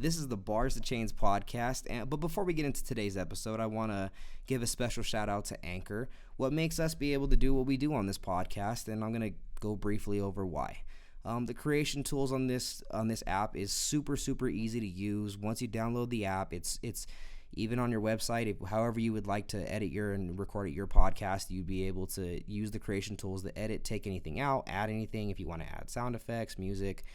This is the Bars to Chains podcast. But before we get into today's episode, I want to give a special shout out to Anchor, what makes us be able to do what we do on this podcast, and I'm going to go briefly over why. The creation tools on this app is super easy to use. Once you download the app, it's even on your website, however you would like to edit and record your podcast, you'd be able to use the creation tools to edit, take anything out, add anything. If you want to add sound effects, music,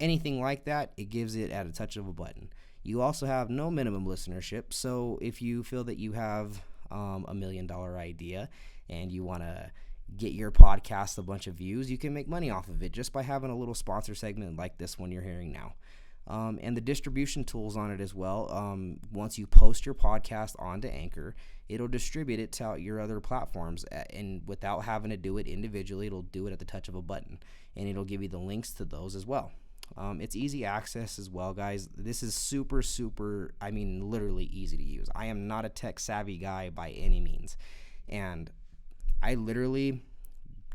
anything like that, it gives it at a touch of a button. You also have no minimum listenership, so if you feel that you have $1 million idea and you want to get your podcast a bunch of views, you can make money off of it just by having a little sponsor segment like this one you're hearing now. And the distribution tools on it as well. Once you post your podcast onto Anchor, it'll distribute it to your other platforms, and without having to do it individually, it'll do it at the touch of a button, and it'll give you the links to those as well. It's easy access as well, guys. This is super, literally easy to use. I am not a tech savvy guy by any means, and I literally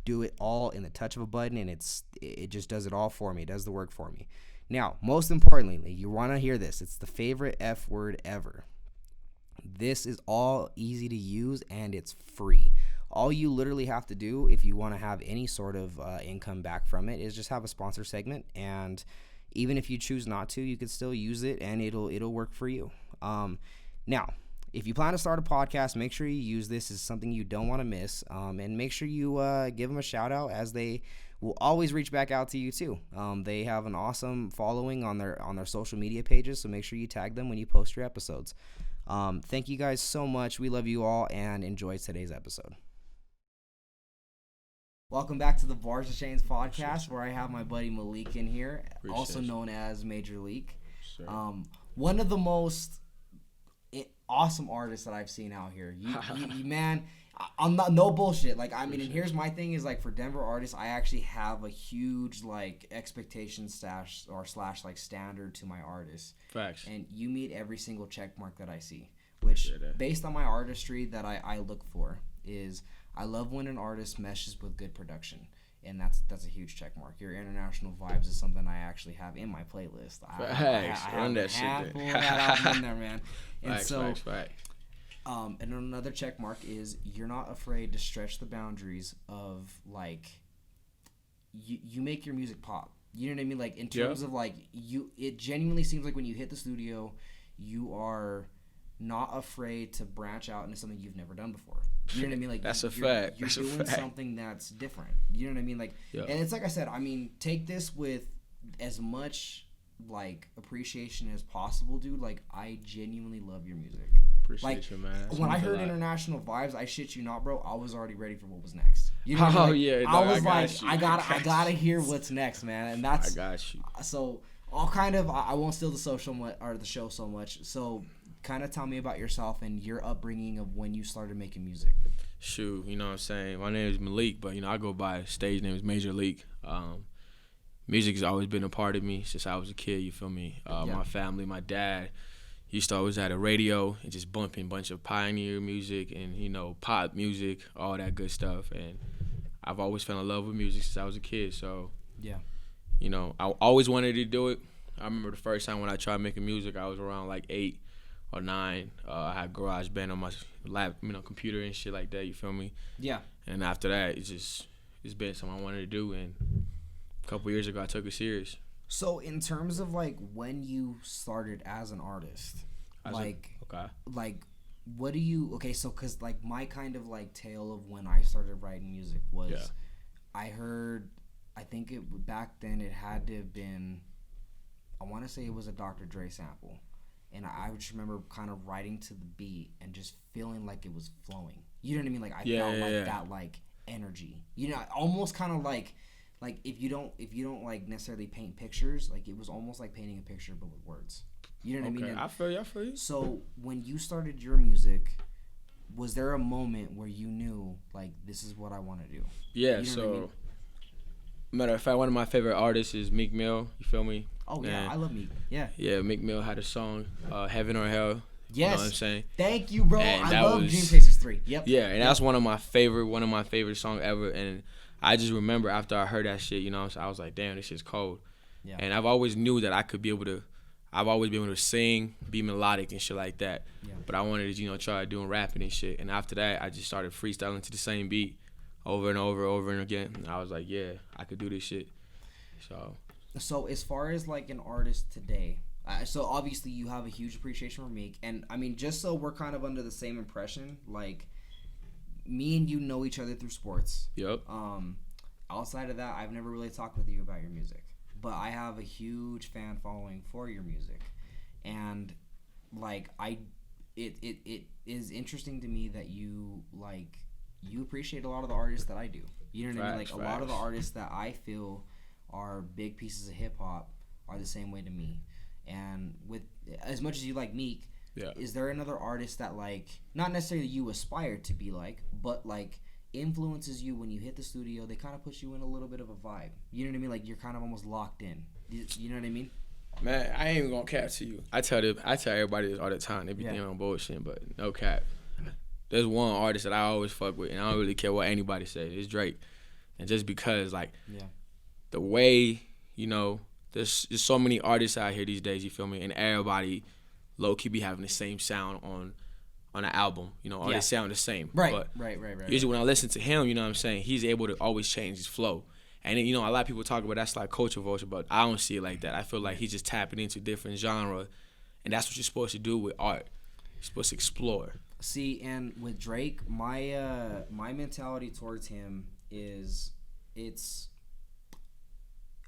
do it all in the touch of a button, and it just does it all for me. It does the work for me. Now, most importantly, you want to hear this. It's the favorite F word ever. This is all easy to use, and it's free. All you literally have to do if you want to have any sort of income back from it is just have a sponsor segment, and even if you choose not to, you can still use it, and it'll work for you. Now, if you plan to start a podcast, make sure you use this. It's something you don't want to miss, and make sure you give them a shout out, as they will always reach back out to you too. They have an awesome following on their social media pages, so make sure you tag them when you post your episodes. Thank you guys so much. We love you all, and enjoy today's episode. Welcome back to the Bars to Chains podcast, where I have my buddy Leek in here, also known as Major Leek. Sure. One of the most awesome artists that I've seen out here. You man, I'm not, no bullshit. Like, I mean, and here's my thing is, like, for Denver artists, I actually have a huge, like, expectation slash standard to my artists. Facts. And you meet every single check mark that I see, which, based on my artistry that I look for, is I love when an artist meshes with good production. And that's a huge check mark. Your international vibes is something I actually have in my playlist. I have that shit there. That album in there, man. And facts. And another check mark is you're not afraid to stretch the boundaries of, like, you make your music pop. You know what I mean? Like, in terms of, like, it genuinely seems like when you hit the studio, you are not afraid to branch out into something you've never done before. You know what I mean? Like, that's a fact. You're doing something that's different. You know what I mean? Like, and it's like I said, I mean, take this with as much, like, appreciation as possible, dude. Like, I genuinely love your music. Appreciate you, man. When I heard International Vibes, I shit you not, bro, I was already ready for what was next. You know what I mean? Like, I was like, I gotta hear what's next, man. And that's, I got you. So I'll kind of, I won't steal the show so much. So kind of tell me about yourself and your upbringing of when you started making music. Shoot, you know what I'm saying? My name is Malik, but, you know, I go by stage name is Major Leek. Music has always been a part of me since I was a kid, you feel me? My family, my dad used to always have a radio and just bumping a bunch of pioneer music and, you know, pop music, all that good stuff. And I've always fell in love with music since I was a kid. So, you know, I always wanted to do it. I remember the first time when I tried making music, I was around like 8 or 9. I had GarageBand on my lap, you know, computer and shit like that, you feel me? Yeah. And after that, it's been something I wanted to do. And a couple years ago, I took it serious. So in terms of, like, when you started as an artist, what do you, so because, like, my kind of, like, tale of when I started writing music was, I heard, I think back then it had to have been, I want to say it was a Dr. Dre sample. And I just remember kind of writing to the beat and just feeling like it was flowing. You know what I mean? Like, I felt that, like, energy. You know, almost kind of like if you don't like necessarily paint pictures, like, it was almost like painting a picture but with words. You know what I mean? And I feel you. So when you started your music, was there a moment where you knew, like, this is what I want to do? Yeah, you know so what I mean? Matter of fact, one of my favorite artists is Meek Mill. You feel me? Oh, yeah, I love Meek. Yeah. Yeah, Meek Mill had a song, Heaven or Hell. Yes. You know what I'm saying? Thank you, bro. And I love Dream Chasers 3. Yep. Yeah, and that's one of my favorite songs ever. And I just remember after I heard that shit, you know, so I was like, damn, this shit's cold. Yeah. And I've always knew that I could be able to, I've always been able to sing, be melodic and shit like that. Yeah. But I wanted to, try doing rapping and shit. And after that, I just started freestyling to the same beat over and over and again. And I was like, yeah, I could do this shit. So as far as like an artist today, so obviously you have a huge appreciation for Meek. And I mean, just so we're kind of under the same impression, like me and you know each other through sports. Yep. Outside of that, I've never really talked with you about your music. But I have a huge fan following for your music. And like it is interesting to me that you appreciate a lot of the artists that I do. You know what I mean? Like a lot of the artists that I feel are big pieces of hip hop are the same way to me. And with as much as you like Meek, is there another artist that like not necessarily you aspire to be like, but like influences you when you hit the studio? They kind of push you in a little bit of a vibe. You know what I mean? Like you're kind of almost locked in. You know what I mean? Man, I ain't even gonna cap to you. I tell everybody this all the time. They be thinking I'm bullshit, but no cap. There's one artist that I always fuck with, and I don't really care what anybody says. It's Drake, and just because like the way there's so many artists out here these days. You feel me? And everybody low key be having the same sound on an album. All they sound the same. Right. Usually when I listen to him, you know what I'm saying, he's able to always change his flow. And then, a lot of people talk about that's like culture vulture, but I don't see it like that. I feel like he's just tapping into different genre, and that's what you're supposed to do with art. You're supposed to explore. See, and with Drake, my mentality towards him is it's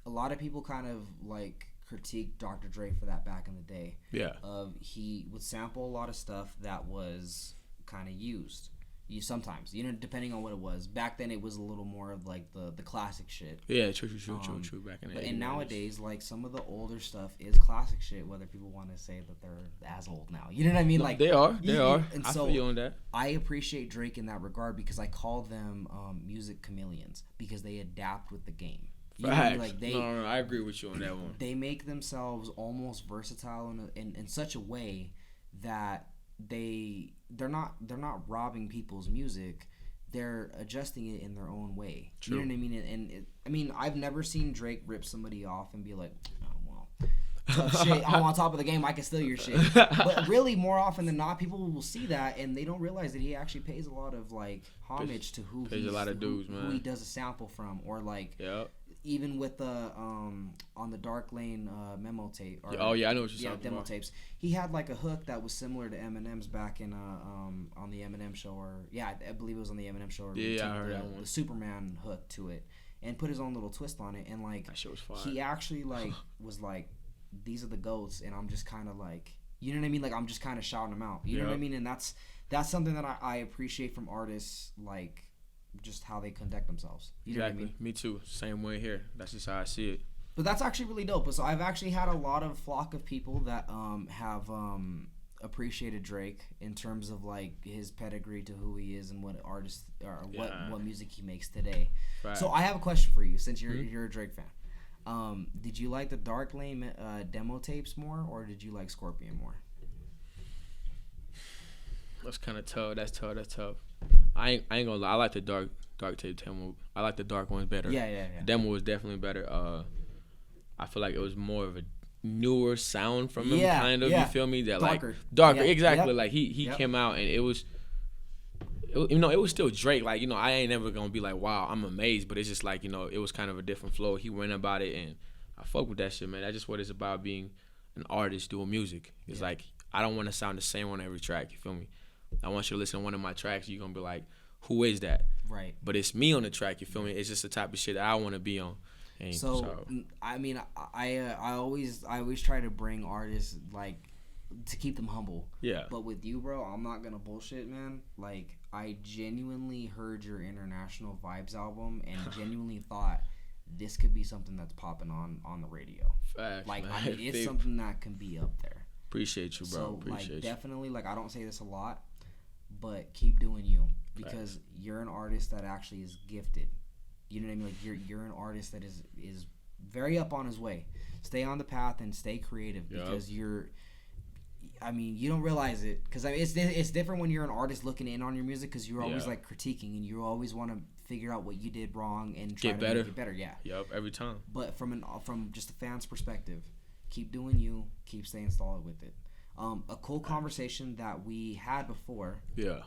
a lot of people kind of like critique Dr. Dre for that back in the day. Yeah. He would sample a lot of stuff that was kind of used. Sometimes, depending on what it was. Back then, it was a little more of like the classic shit. Yeah, true. Back in the 80s. And nowadays, like some of the older stuff is classic shit. Whether people want to say that they're as old now, you know what I mean? No, like they are. And I so feel you on that. I appreciate Drake in that regard because I call them music chameleons because they adapt with the game. You know what I mean? Like no, I agree with you on that one. They make themselves almost versatile in such a way that they're not robbing people's music. They're adjusting it in their own way. True. You know what I mean? I've never seen Drake rip somebody off and be like, oh, well, tough shit. I'm on top of the game. I can steal your shit. But really, more often than not, people will see that and they don't realize that he actually pays a lot of like homage to who he does a sample from, or like. Yep. Even with the on the Dark Lane memo tape. I know what you're talking about. Demo tapes. He had like a hook that was similar to Eminem's back in on the Eminem show, I believe it was on the Eminem show. I heard that one. The Superman hook to it, and put his own little twist on it, and like that shit was fire. He actually like was like, these are the GOATs, and I'm just kind of like, you know what I mean? Like I'm just kind of shouting them out. You know what I mean? And that's something that I appreciate from artists, like. Just how they conduct themselves. You know what I mean? Me too. Same way here. That's just how I see it. But that's actually really dope. So I've actually had a lot of flock of people that have appreciated Drake in terms of like his pedigree to who he is and what artist or what music he makes today. Right. So I have a question for you since you're a Drake fan. Did you like the Dark Lane demo tapes more, or did you like Scorpion more? That's kind of tough. That's tough. I ain't gonna lie. I like the dark tape demo. I like the dark ones better. Yeah. The demo was definitely better. I feel like it was more of a newer sound from him, kind of. You feel me? That darker. Exactly. Yep. Like he came out and it was still Drake. Like I ain't never gonna be like, wow, I'm amazed. But it's just like it was kind of a different flow. He went about it, and I fuck with that shit, man. That's just what it's about, being an artist doing music. It's like I don't want to sound the same on every track. You feel me? I want you to listen to one of my tracks. You're going to be like, who is that? Right. But it's me on the track, you feel me? It's just the type of shit that I want to be on. And so, I mean, I always try to bring artists, like, to keep them humble. Yeah. But with you, bro, I'm not going to bullshit, man. Like, I genuinely heard your International Vibes album and genuinely thought this could be something that's popping on the radio. Facts, like, man. I mean, it's something that can be up there. Appreciate you, bro. So, Appreciate you. Definitely, like, I don't say this a lot, but keep doing you, because you're an artist that actually is gifted. You know what I mean? Like, you're an artist that is very up on his way. Stay on the path and stay creative, because you don't realize it, because it's different when you're an artist looking in on your music, because you're always like critiquing and you always want to figure out what you did wrong and try to make it better. Yeah. Yep. Every time. But from just a fan's perspective, keep doing you, keep staying solid with it. A cool conversation that we had before. Yeah.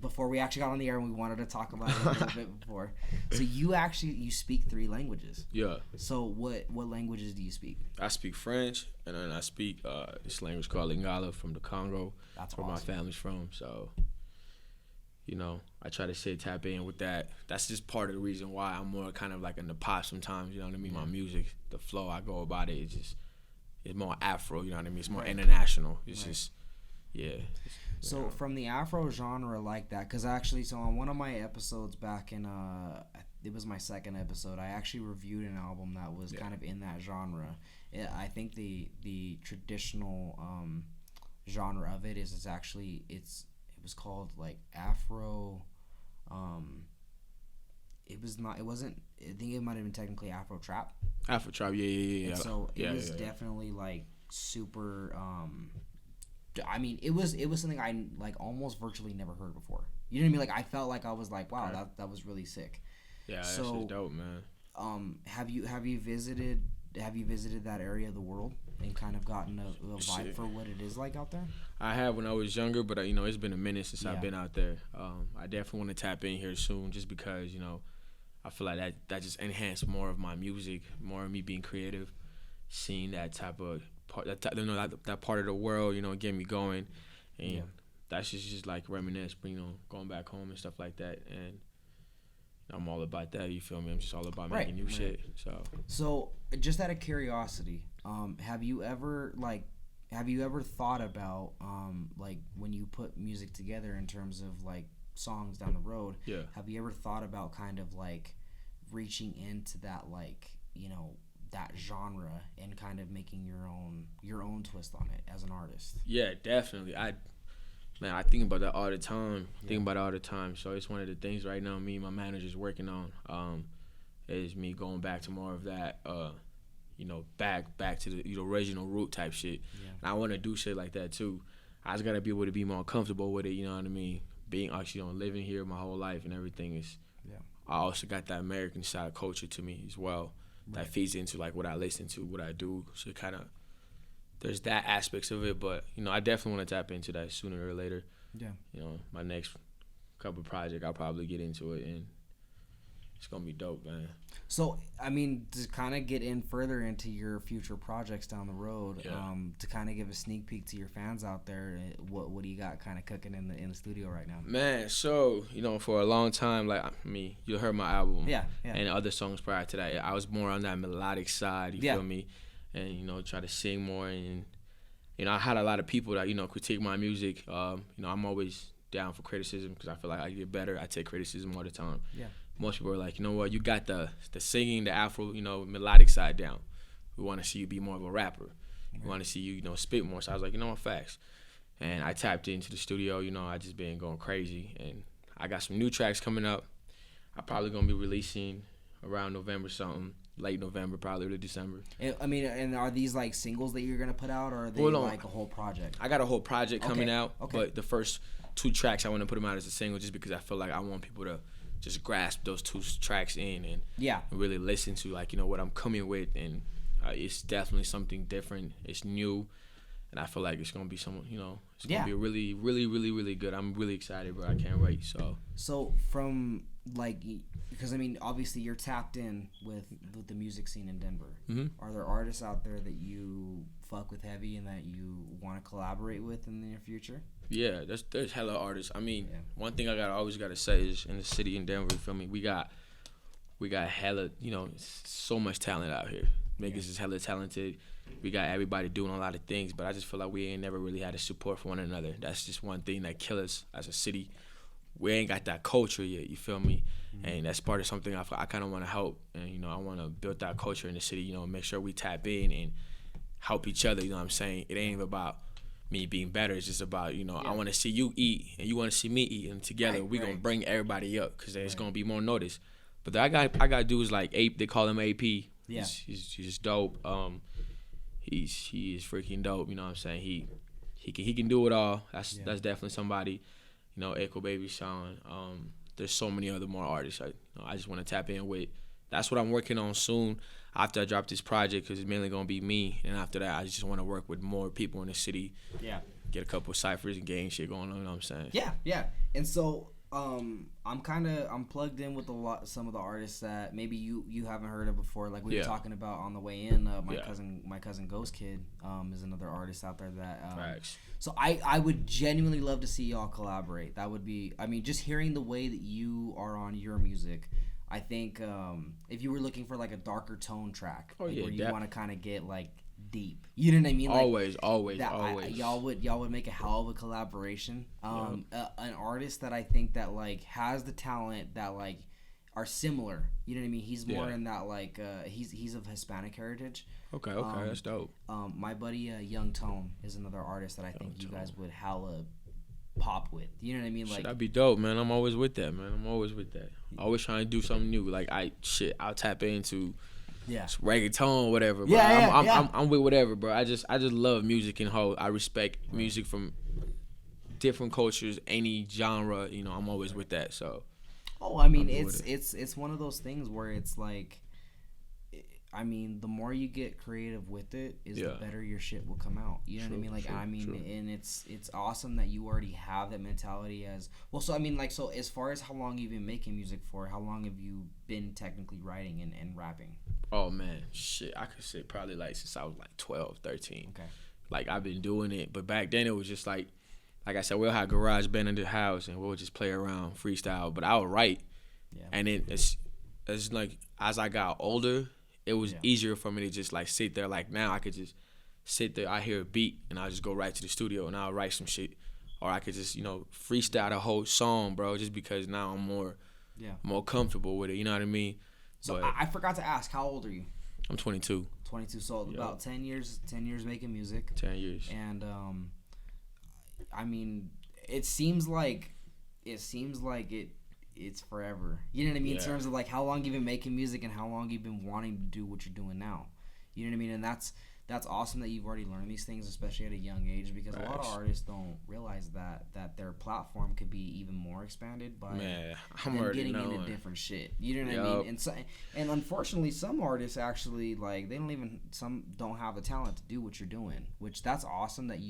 Before we actually got on the air, and we wanted to talk about it a little bit before. So you speak 3 languages. Yeah. So what languages do you speak? I speak French, and then I speak this language called Lingala from the Congo. That's where awesome. my family's from. So, I try to tap in with that. That's just part of the reason why I'm more kind of like in the pop sometimes. You know what I mean? My music, the flow I go about it, it's more Afro. You know what I mean? It's more international. It's just, yeah. So from the Afro genre like that, because actually, so on one of my episodes back in, it was my 2nd episode, I actually reviewed an album that was kind of in that genre. I think the traditional genre of it is actually, it was called like Afro, it wasn't, I think it might have been technically Afro Trap. Afro Trap, yeah. And so it was definitely like super, I mean, it was something I like almost virtually never heard before. You know what I mean? Like I felt like I was like, wow, that was really sick. Yeah, that's just dope, man. Have you visited that area of the world and kind of gotten a vibe for what it is like out there? I have when I was younger, but it's been a minute since I've been out there. I definitely want to tap in here soon, just because I feel like that just enhanced more of my music, more of me being creative, seeing that type of part, that part of the world, get me going, and that's just like reminisce, going back home and stuff like that, and I'm all about that. You feel me? I'm just all about making new shit. So just out of curiosity, have you ever thought about like when you put music together in terms of like songs down the road? Yeah. Have you ever thought about kind of like reaching into that, like, that genre and kind of making your own twist on it as an artist? Yeah, definitely. I think about that all the time. So it's one of the things right now me and my manager's working on, is me going back to more of that, back to the original root type shit. Yeah. And I want to do shit like that too. I just gotta be able to be more comfortable with it. You know what I mean? Being actually living here my whole life and everything is. Yeah. I also got that American side culture to me as well. Right. That feeds into like what I listen to, what I do. So kind of there's that aspects of it, but I definitely want to tap into that sooner or later. Yeah. My next couple project, I'll probably get into it, and it's gonna be dope, man. So, I mean, to kind of get in further into your future projects down the road, to kind of give a sneak peek to your fans out there, what do you got kind of cooking in the studio right now? Man, so for a long time, like you heard my album, and other songs prior to that. I was more on that melodic side. You feel me? And try to sing more, and I had a lot of people that critique my music. I'm always down for criticism because I feel like I get better. I take criticism all the time. Yeah. Most people are like, what, you got the singing, the Afro, melodic side down. We want to see you be more of a rapper. Right. We want to see you, spit more. So I was like, facts. And I tapped into the studio. I just been going crazy, and I got some new tracks coming up. I'm probably gonna be releasing around November something. Late November, probably early December. And are these like singles that you're gonna put out, or are they like a whole project? I got a whole project coming out, but the first 2 tracks I want to put them out as a single, just because I feel like I want people to just grasp those 2 tracks in and really listen to what I'm coming with, and it's definitely something different. It's new, and I feel like it's gonna be it's gonna be really, really, really, really good. I'm really excited, bro. I can't wait. So from because obviously you're tapped in with the music scene in Denver. Mm-hmm. Are there artists out there that you fuck with heavy and that you want to collaborate with in the near future? Yeah, there's hella artists. One thing I always gotta say is in the city in Denver, you feel me? We got hella, so much talent out here. Niggas is hella talented. We got everybody doing a lot of things, but I just feel like we ain't never really had a support for one another. That's just one thing that kills us as a city. We ain't got that culture yet, you feel me? Mm-hmm. And that's part of something I kind of want to help. And, I want to build that culture in the city, make sure we tap in and help each other, you know what I'm saying? It ain't even about me being better. It's just about, I want to see you eat and you want to see me eat. And together we're going to bring everybody up because there's going to be more notice. But I got dudes like Ape, they call him AP. Yeah. He's just dope. He is freaking dope, you know what I'm saying? He can do it all. That's definitely somebody. Echo Baby Sean. There's so many other more artists I just want to tap in with that's what I'm working on soon after I drop this project, because it's mainly gonna be me. And after that, I just want to work with more people in the city. Yeah. Get a couple of ciphers and gang shit going on. You know what I'm saying? Yeah, yeah. And so I'm plugged in with some of the artists that maybe you haven't heard of before. Like we were talking about on the way in. My cousin Ghost Kid is another artist out there that. So I would genuinely love to see y'all collaborate. That would be. I mean, just hearing the way that you are on your music. I think if you were looking for like a darker tone track, where you want to kind of get like deep, you know what I mean? Like, always. Y'all would make a hell of a collaboration. An artist that I think that like has the talent that like are similar. You know what I mean? He's more in that like he's of Hispanic heritage. Okay, that's dope. My buddy Young Tone is another artist that I think you guys would hella pop with. You know what I mean? Like that'd be dope, man. I'm always with that, man. Always trying to do something new. Like I'll tap into reggaeton or whatever. Bro. I'm with whatever, bro. I just love music and whole. I respect music from different cultures, any genre. You know, I'm always with that. So. Oh, I mean, it's one of those things where it's like, I mean, the more you get creative with it, the better your shit will come out. You know what I mean? Like, and it's awesome that you already have that mentality as well. So I mean, like, so as far as how long you've been making music for, how long have you been technically writing and rapping? Oh man, shit, I could say probably like since I was like 12, 13. Okay. Like I've been doing it, but back then it was just like I said, we'll have garage band in the house and we'll just play around, freestyle. But I would write, and then it's like as I got older, it was easier for me to just like sit there. Like now I could just sit there, I hear a beat and I'll just go right to the studio and I'll write some shit. Or I could just, freestyle the whole song, bro, just because now I'm more comfortable with it, you know what I mean? So I forgot to ask, how old are you? I'm 22. 22, so about 10 years making music. 10 years. And I mean, it seems like it's forever. You know what I mean? In terms of like how long you've been making music and how long you've been wanting to do what you're doing now. You know what I mean? And that's awesome that you've already learned these things, especially at a young age, because a lot of artists don't realize that their platform could be even more expanded by them getting into different shit. You know what I mean? And unfortunately, some artists actually like some don't have the talent to do what you're doing, which that's awesome that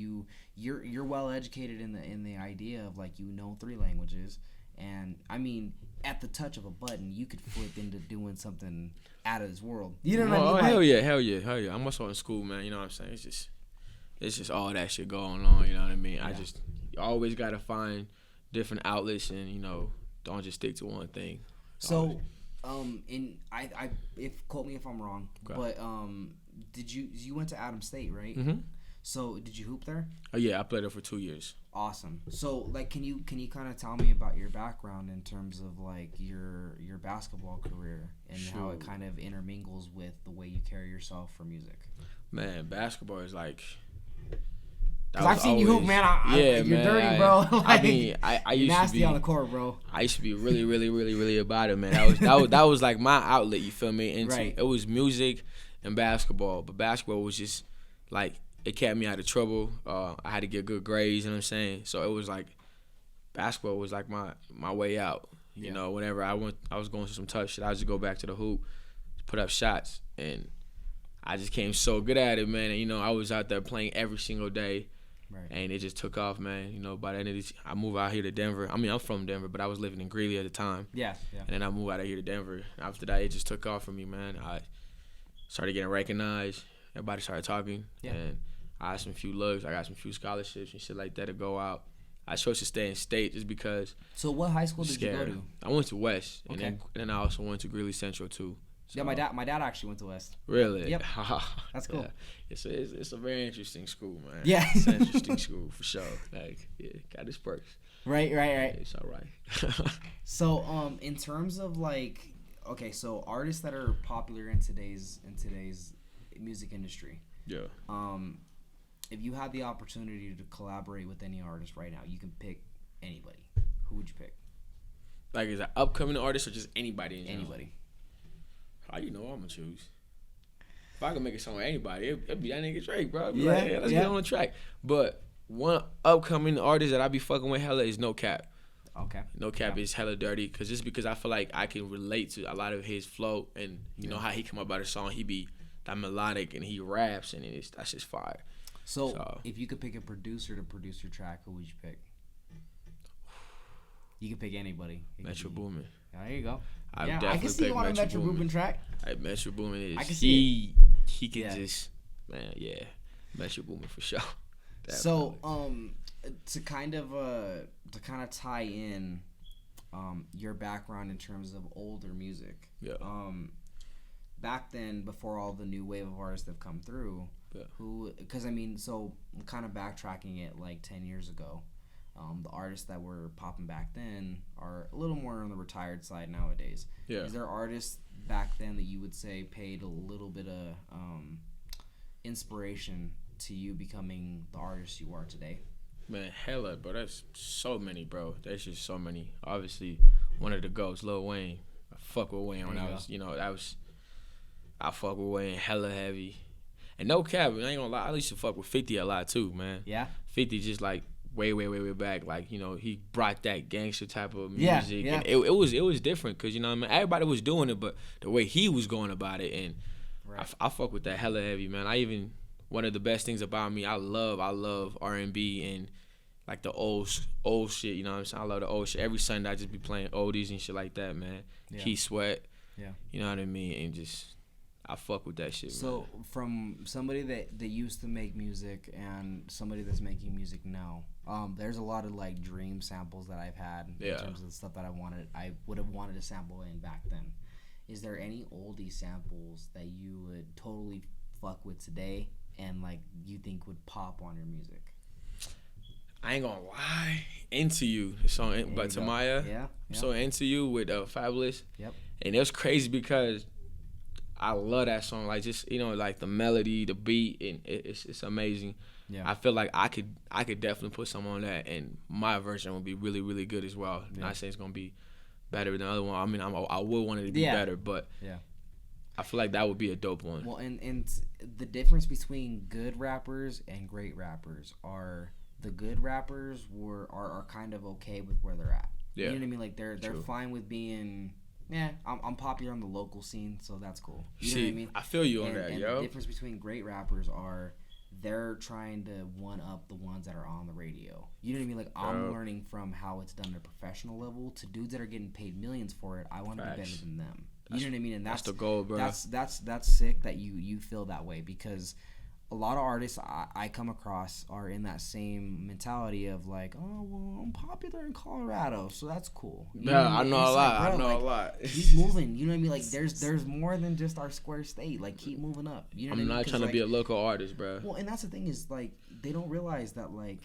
you're well educated in the idea of like 3 languages. And I mean, at the touch of a button, you could flip into doing something out of this world. You know what I mean? Hell yeah. I'm also in school, man. You know what I'm saying? It's just all that shit going on. You know what I mean? You always gotta find different outlets, and don't just stick to one thing. So, quote me if I'm wrong, but you went to Adams State, right? Mm-hmm. So did you hoop there? Oh yeah, I played there for 2 years. Awesome. So like, can you kind of tell me about your background in terms of like your basketball career and how it kind of intermingles with the way you carry yourself for music? Man, basketball is like. Cause I've seen you hoop, man. You're dirty, bro. Like, I used nasty to be on the court, bro. I used to be really, really, really, really about it, man. That was like my outlet. You feel me? And it was music and basketball, but basketball was just like. It kept me out of trouble. I had to get good grades, you know what I'm saying? So it was like basketball was like my way out. You know, whenever I was going through some tough shit, I would just go back to the hoop, put up shots, and I just came so good at it, man. And I was out there playing every single day, and it just took off, man. By the end of this, I moved out here to Denver. I mean, I'm from Denver, but I was living in Greeley at the time. Yeah. And then I moved out of here to Denver. After that, it just took off for me, man. I started getting recognized. Everybody started talking, and I had some few looks. I got some few scholarships and shit like that to go out. I chose to stay in state just because. So what high school did you go to? I went to West, and then I also went to Greeley Central too. So. Yeah, my dad actually went to West. Really? Yep. That's cool. Yeah. It's a very interesting school, man. Yeah. It's an interesting school for sure. Like, got its perks. Right. It's all right. So, in terms of like, so artists that are popular in today's music industry. Yeah. If you had the opportunity to collaborate with any artist right now, you can pick anybody. Who would you pick? Like, is an upcoming artist or just anybody? Anybody. How you know I'm gonna choose? If I could make a song with anybody, it'd be that nigga Drake, bro. Let's get on the track. But one upcoming artist that I be fucking with hella is No Cap. Okay. No Cap is hella dirty because I feel like I can relate to a lot of his flow and you know how he come up about a song. He be that melodic and he raps and that's just fire. So if you could pick a producer to produce your track, who would you pick? You can pick anybody. Metro Boomin. There you go. I can see you on a Metro Boomin track. Metro Boomin is. I can see he can just Metro Boomin for sure. So to kind of tie in your background in terms of older music. Yeah. Back then, before all the new wave of artists have come through, so kind of backtracking it like 10 years ago, the artists that were popping back then are a little more on the retired side nowadays. Yeah. Is there artists back then that you would say paid a little bit of inspiration to you becoming the artist you are today? Man, hella, bro. That's so many, bro. There's just so many. Obviously, one of the GOATs, Lil Wayne. I fuck with Wayne when I fuck with Wayne hella heavy. And no cap, I ain't gonna lie, I used to fuck with 50 a lot too, man. Yeah? 50 just like way back. Like, you know, he brought that gangster type of music. Yeah. And it was different because, you know what I mean? Everybody was doing it, but the way he was going about it. And right. I fuck with that hella heavy, man. One of the best things about me, I love R&B and like the old shit, you know what I'm saying? I love the old shit. Every Sunday I just be playing oldies and shit like that, man. Yeah. Keith Sweat. Yeah. You know what I mean? And just I fuck with that shit, man. So from somebody that used to make music and somebody that's making music now, there's a lot of like dream samples that I've had in terms of the stuff that I would have wanted to sample in back then. Is there any oldie samples that you would totally fuck with today and like you think would pop on your music? I ain't gonna lie, Into You, the song by Tamaya. Yeah. So Into You with Fabulous. Yep. And it was crazy because I love that song. Like just like the melody, the beat, and it's amazing. Yeah. I feel like I could definitely put some on that, and my version would be really really good as well. Yeah. Not saying it's gonna be better than the other one. I mean, I would want it to be better, but I feel like that would be a dope one. Well, and the difference between good rappers and great rappers are the good rappers are kind of okay with where they're at. Yeah. You know what I mean? Like they're fine with being, I'm popular on the local scene, so that's cool. You know what I mean? I feel you on that, and yo. The difference between great rappers are they're trying to one up the ones that are on the radio. You know what I mean? Like I'm learning from how it's done at a professional level to dudes that are getting paid millions for it. I want to be better than them. You know what I mean? And that's the goal, bro. That's sick that you feel that way, because a lot of artists I come across are in that same mentality of like, oh well, I'm popular in Colorado, so that's cool. I know a lot. I know a lot. Keep moving. You know what I mean? Like there's more than just our square state. Like keep moving up. You know what I mean? I'm not trying to be a local artist, bro. Well, and that's the thing is like they don't realize that like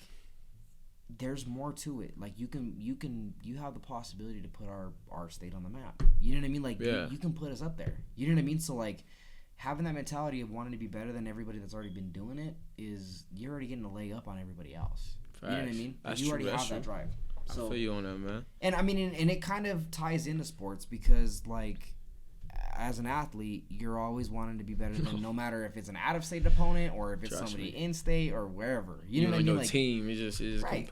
there's more to it. Like you have the possibility to put our state on the map. You know what I mean? Like you can put us up there. You know what I mean? So like having that mentality of wanting to be better than everybody that's already been doing it is you're already getting a leg up on everybody else. Facts. You know what I mean? That's you true, already have that drive. So, I feel you on that, man. And I mean, and it kind of ties into sports because like as an athlete, you're always wanting to be better than no matter if it's an out-of-state opponent or if it's somebody in-state or wherever. You know what I mean? Your like, team, it's just right.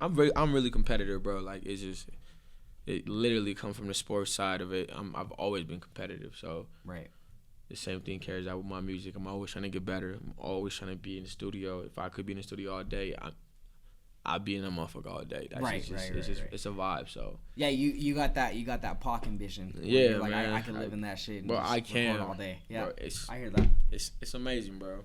I'm really competitive, bro. Like it literally comes from the sports side of it. I've always been competitive, so right. The same thing carries out with my music. I'm always trying to get better. I'm always trying to be in the studio. If I could be in the studio all day, I'd be in a motherfucker all day. That's it's a vibe. So yeah, you got that Pac ambition. Yeah, you're like, man. I can live in that shit. And bro, I can record all day. Yeah, bro, I hear that. It's amazing, bro.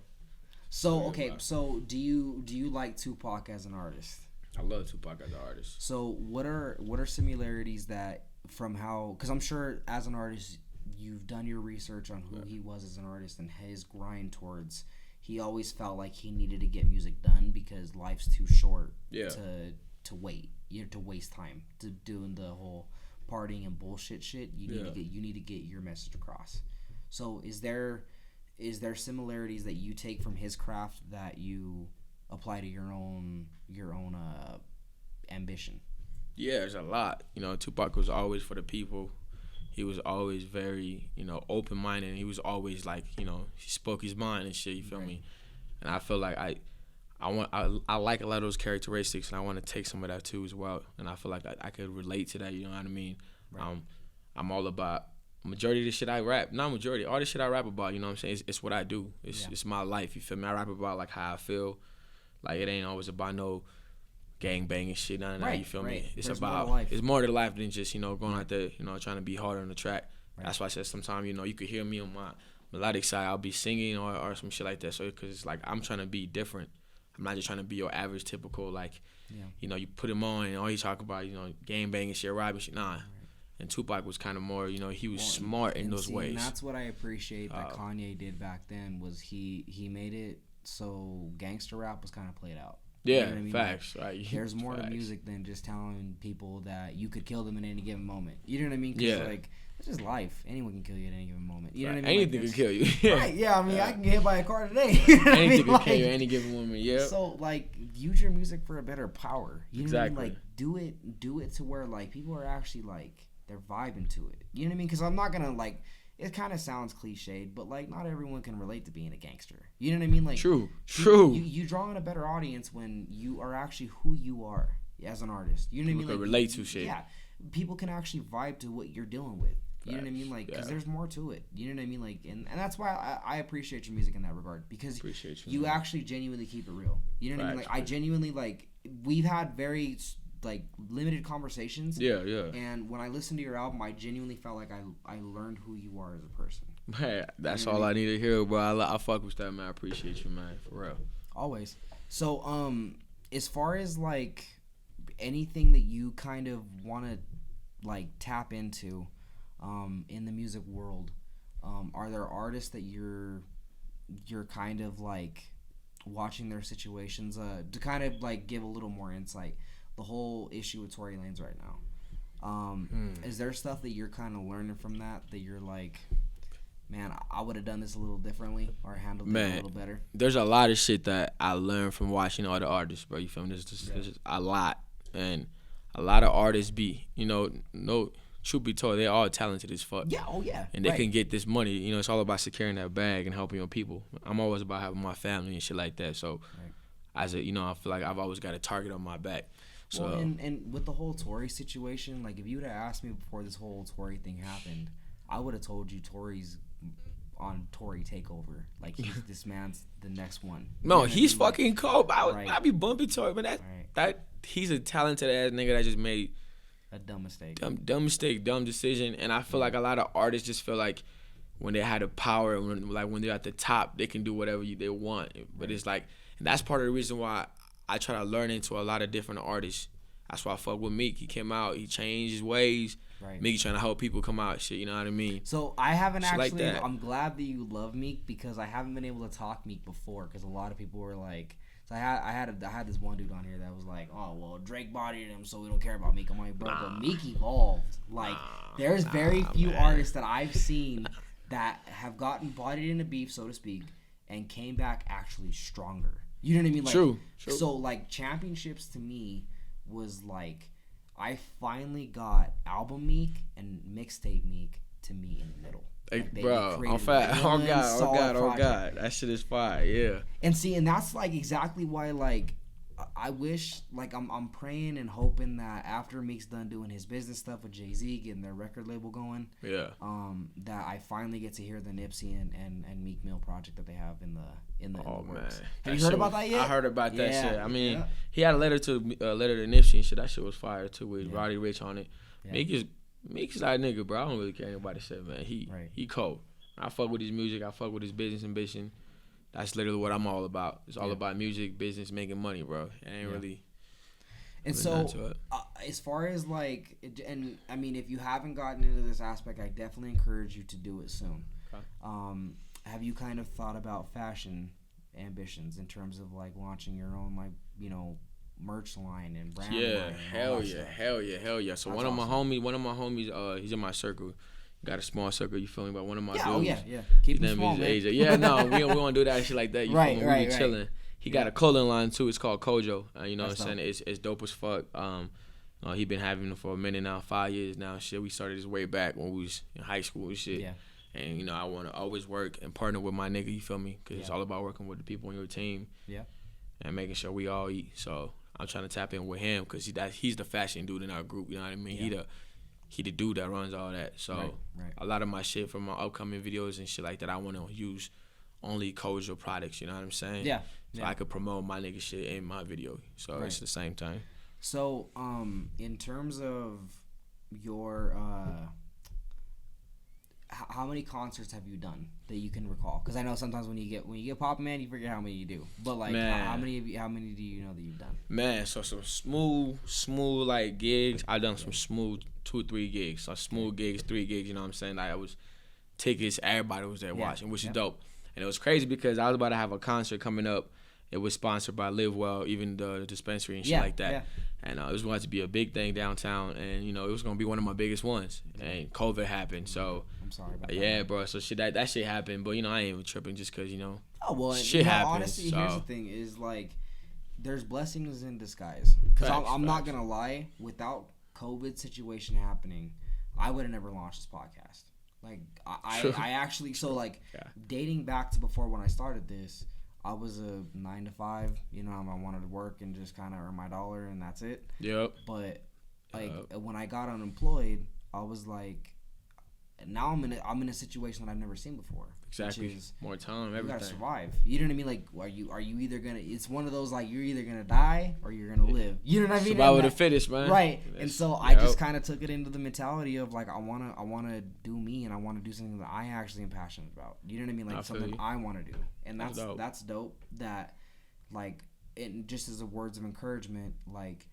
So okay, so do you like Tupac as an artist? I love Tupac as an artist. So what are similarities that from how? Because I'm sure as an artist, you've done your research on who he was as an artist and his grind towards. He always felt like he needed to get music done because life's too short to wait. You have to waste time to doing the whole partying and bullshit shit. You need to get your message across. So is there similarities that you take from his craft that you apply to your own ambition? Yeah, there's a lot. Tupac was always for the people. He was always very, open-minded. He was always like, he spoke his mind and shit, you feel me? And I feel like I I like a lot of those characteristics, and I want to take some of that too as well. And I feel like I could relate to that. You know what I mean? Right. I'm all about majority of the shit I rap. Not majority, all the shit I rap about. You know what I'm saying? It's what I do. It's my life. You feel me? I rap about like how I feel. Like it ain't always about no gang banging shit. None of that. You feel me? It's it's more to life than just going out there trying to be hard on the track. Right. That's why I said sometimes you could hear me on my melodic side. I'll be singing or some shit like that. So because it's like I'm trying to be different. I'm not just trying to be your average typical you put him on and all he talk about gang banging shit, robbing shit. Nah. Right. And Tupac was kind of more he was smart in those ways. And that's what I appreciate that Kanye did back then was he made it so gangster rap was kind of played out. Yeah, you know what I mean? Facts. Like, right. There's more to music than just telling people that you could kill them in any given moment. You know what I mean? Cause like it's just life. Anyone can kill you at any given moment. You know what I mean? Anything can kill you. Right? Yeah. I mean, I can get hit by a car today. You know anything can kill you at any given moment. Yeah. So like, use your music for a better power. You know exactly. what I mean? Like, do it to where like people are actually like they're vibing to it. You know what I mean? Because I'm not gonna like. It kind of sounds cliched, but like not everyone can relate to being a gangster. You know what I mean? Like true. You draw in a better audience when you are actually who you are as an artist. You know what I mean? People like, can relate to shit. Yeah, people can actually vibe to what you're dealing with. You know what I mean? Like, because there's more to it. You know what I mean? Like, and that's why I appreciate your music in that regard because you actually genuinely keep it real. You know what I mean? Like, I genuinely like. We've had very like limited conversations. Yeah. And when I listened to your album, I genuinely felt like I learned who you are as a person. Man, that's all I need to hear, bro. I fuck with that, man. I appreciate you, man, for real. Always. So, as far as like anything that you kind of want to like tap into, in the music world, are there artists that you're kind of like watching their situations, to kind of like give a little more insight? The whole issue with Tory Lanez right now. Is there stuff that you're kind of learning from that you're like, man, I would have done this a little differently or handled it a little better? There's a lot of shit that I learned from watching other artists, bro. You feel me? There's just a lot. And a lot of artists truth be told, they're all talented as fuck. Yeah, oh yeah. And they can get this money. It's all about securing that bag and helping your people. I'm always about having my family and shit like that. So, as a, I feel like I've always got a target on my back. So, well, and with the whole Tory situation, like if you would have asked me before this whole Tory thing happened, I would have told you Tory's on Tory takeover. Like this man's the next one. No, he's fucking cold. I'd be bumping Tory, but that he's a talented ass nigga that just made a dumb mistake. Dumb mistake, dumb decision. And I feel like a lot of artists just feel like when they had the power, when they're at the top, they can do whatever they want. But it's like, and that's part of the reason why I try to learn into a lot of different artists. That's why I fuck with Meek. He came out, he changed his ways. Right. Meek trying to help people come out, shit. You know what I mean? So I haven't shit actually. Like I'm glad that you love Meek because I haven't been able to talk Meek before because a lot of people were like. So I had this one dude on here that was like, oh well, Drake bodied him, so we don't care about Meek. I'm like, bro, but Meek evolved. Like, there's very few artists that I've seen that have gotten bodied in a beef, so to speak, and came back actually stronger. You know what I mean? Like, True. So like championships to me was like I finally got album Meek and mixtape Meek to me in the middle. Like, bro, I'm fat. Oh God. That shit is fire, yeah. And that's like exactly why like I wish like I'm praying and hoping that after Meek's done doing his business stuff with Jay-Z, getting their record label going, that I finally get to hear the Nipsey and Meek Mill project that they have in the works. Man. Have you heard about that yet? I heard about that shit. I mean, he had a letter to Nipsey and shit. That shit was fire too with Roddy Ricch on it. Yeah. Meek is that nigga, bro. I don't really care what anybody said, man. He cold. I fuck with his music. I fuck with his business ambition. That's literally what I'm all about. It's all about music, business, making money, bro. It ain't really. And so, as far as like, and I mean, if you haven't gotten into this aspect, I definitely encourage you to do it soon. Okay. Have you kind of thought about fashion ambitions in terms of like launching your own, like, merch line and brand line? Hell yeah. So one of my homies, he's in my circle. Got a small circle, you feel me? But one of my dudes, keep his them small, man. Asia. Yeah, no, we don't do that shit like that. You feel me? We be chilling. He got a clothing line too. It's called Kojo. You know what I'm saying? It's dope as fuck. He been having it for a minute now, 5 years now. Shit, we started this way back when we was in high school and shit. Yeah. And I want to always work and partner with my nigga. You feel me? Because it's all about working with the people on your team. Yeah. and making sure we all eat. So I'm trying to tap in with him because he's the fashion dude in our group. You know what I mean? Yeah. He the dude that runs all that. So right. a lot of my shit from my upcoming videos and shit like that, I want to use only kosher products. You know what I'm saying? Yeah. So I could promote my nigga shit in my video. So it's the same thing. So in terms of your how many concerts have you done that you can recall? Because I know sometimes when you get poppin', man, you forget how many you do. But like, how many do you know that you've done? Man, so some smooth like gigs. I done some smooth 2-3 gigs. So smooth gigs, 3 gigs. You know what I'm saying? Like I was tickets. Everybody was there watching, which is dope. And it was crazy because I was about to have a concert coming up. It was sponsored by Live Well, even the dispensary and shit like that. Yeah. And it was going to be a big thing downtown, and it was going to be one of my biggest ones. And COVID happened, so I'm sorry about that. Yeah, bro. So that shit happened, but I ain't even tripping just because Oh well, shit happens. Honestly, so. Here's the thing: is like there's blessings in disguise. Because I'm not gonna lie, without COVID situation happening, I would have never launched this podcast. Like I actually dating back to before when I started this. I was a 9 to 5, I wanted to work and just kind of earn my dollar and that's it. Yep. But when I got unemployed, I was like, now I'm in a situation that I've never seen before. Exactly. Which is, more time, everything. You gotta survive. You know what I mean? Like, are you either gonna? It's one of those like you're either gonna die or you're gonna live. You know what I mean? Survival of the fittest, man. Right. And so I just kind of took it into the mentality of like I wanna do me and I wanna do something that I actually am passionate about. You know what I mean? Like something I want to do, and that's dope. That like, and just as a words of encouragement, like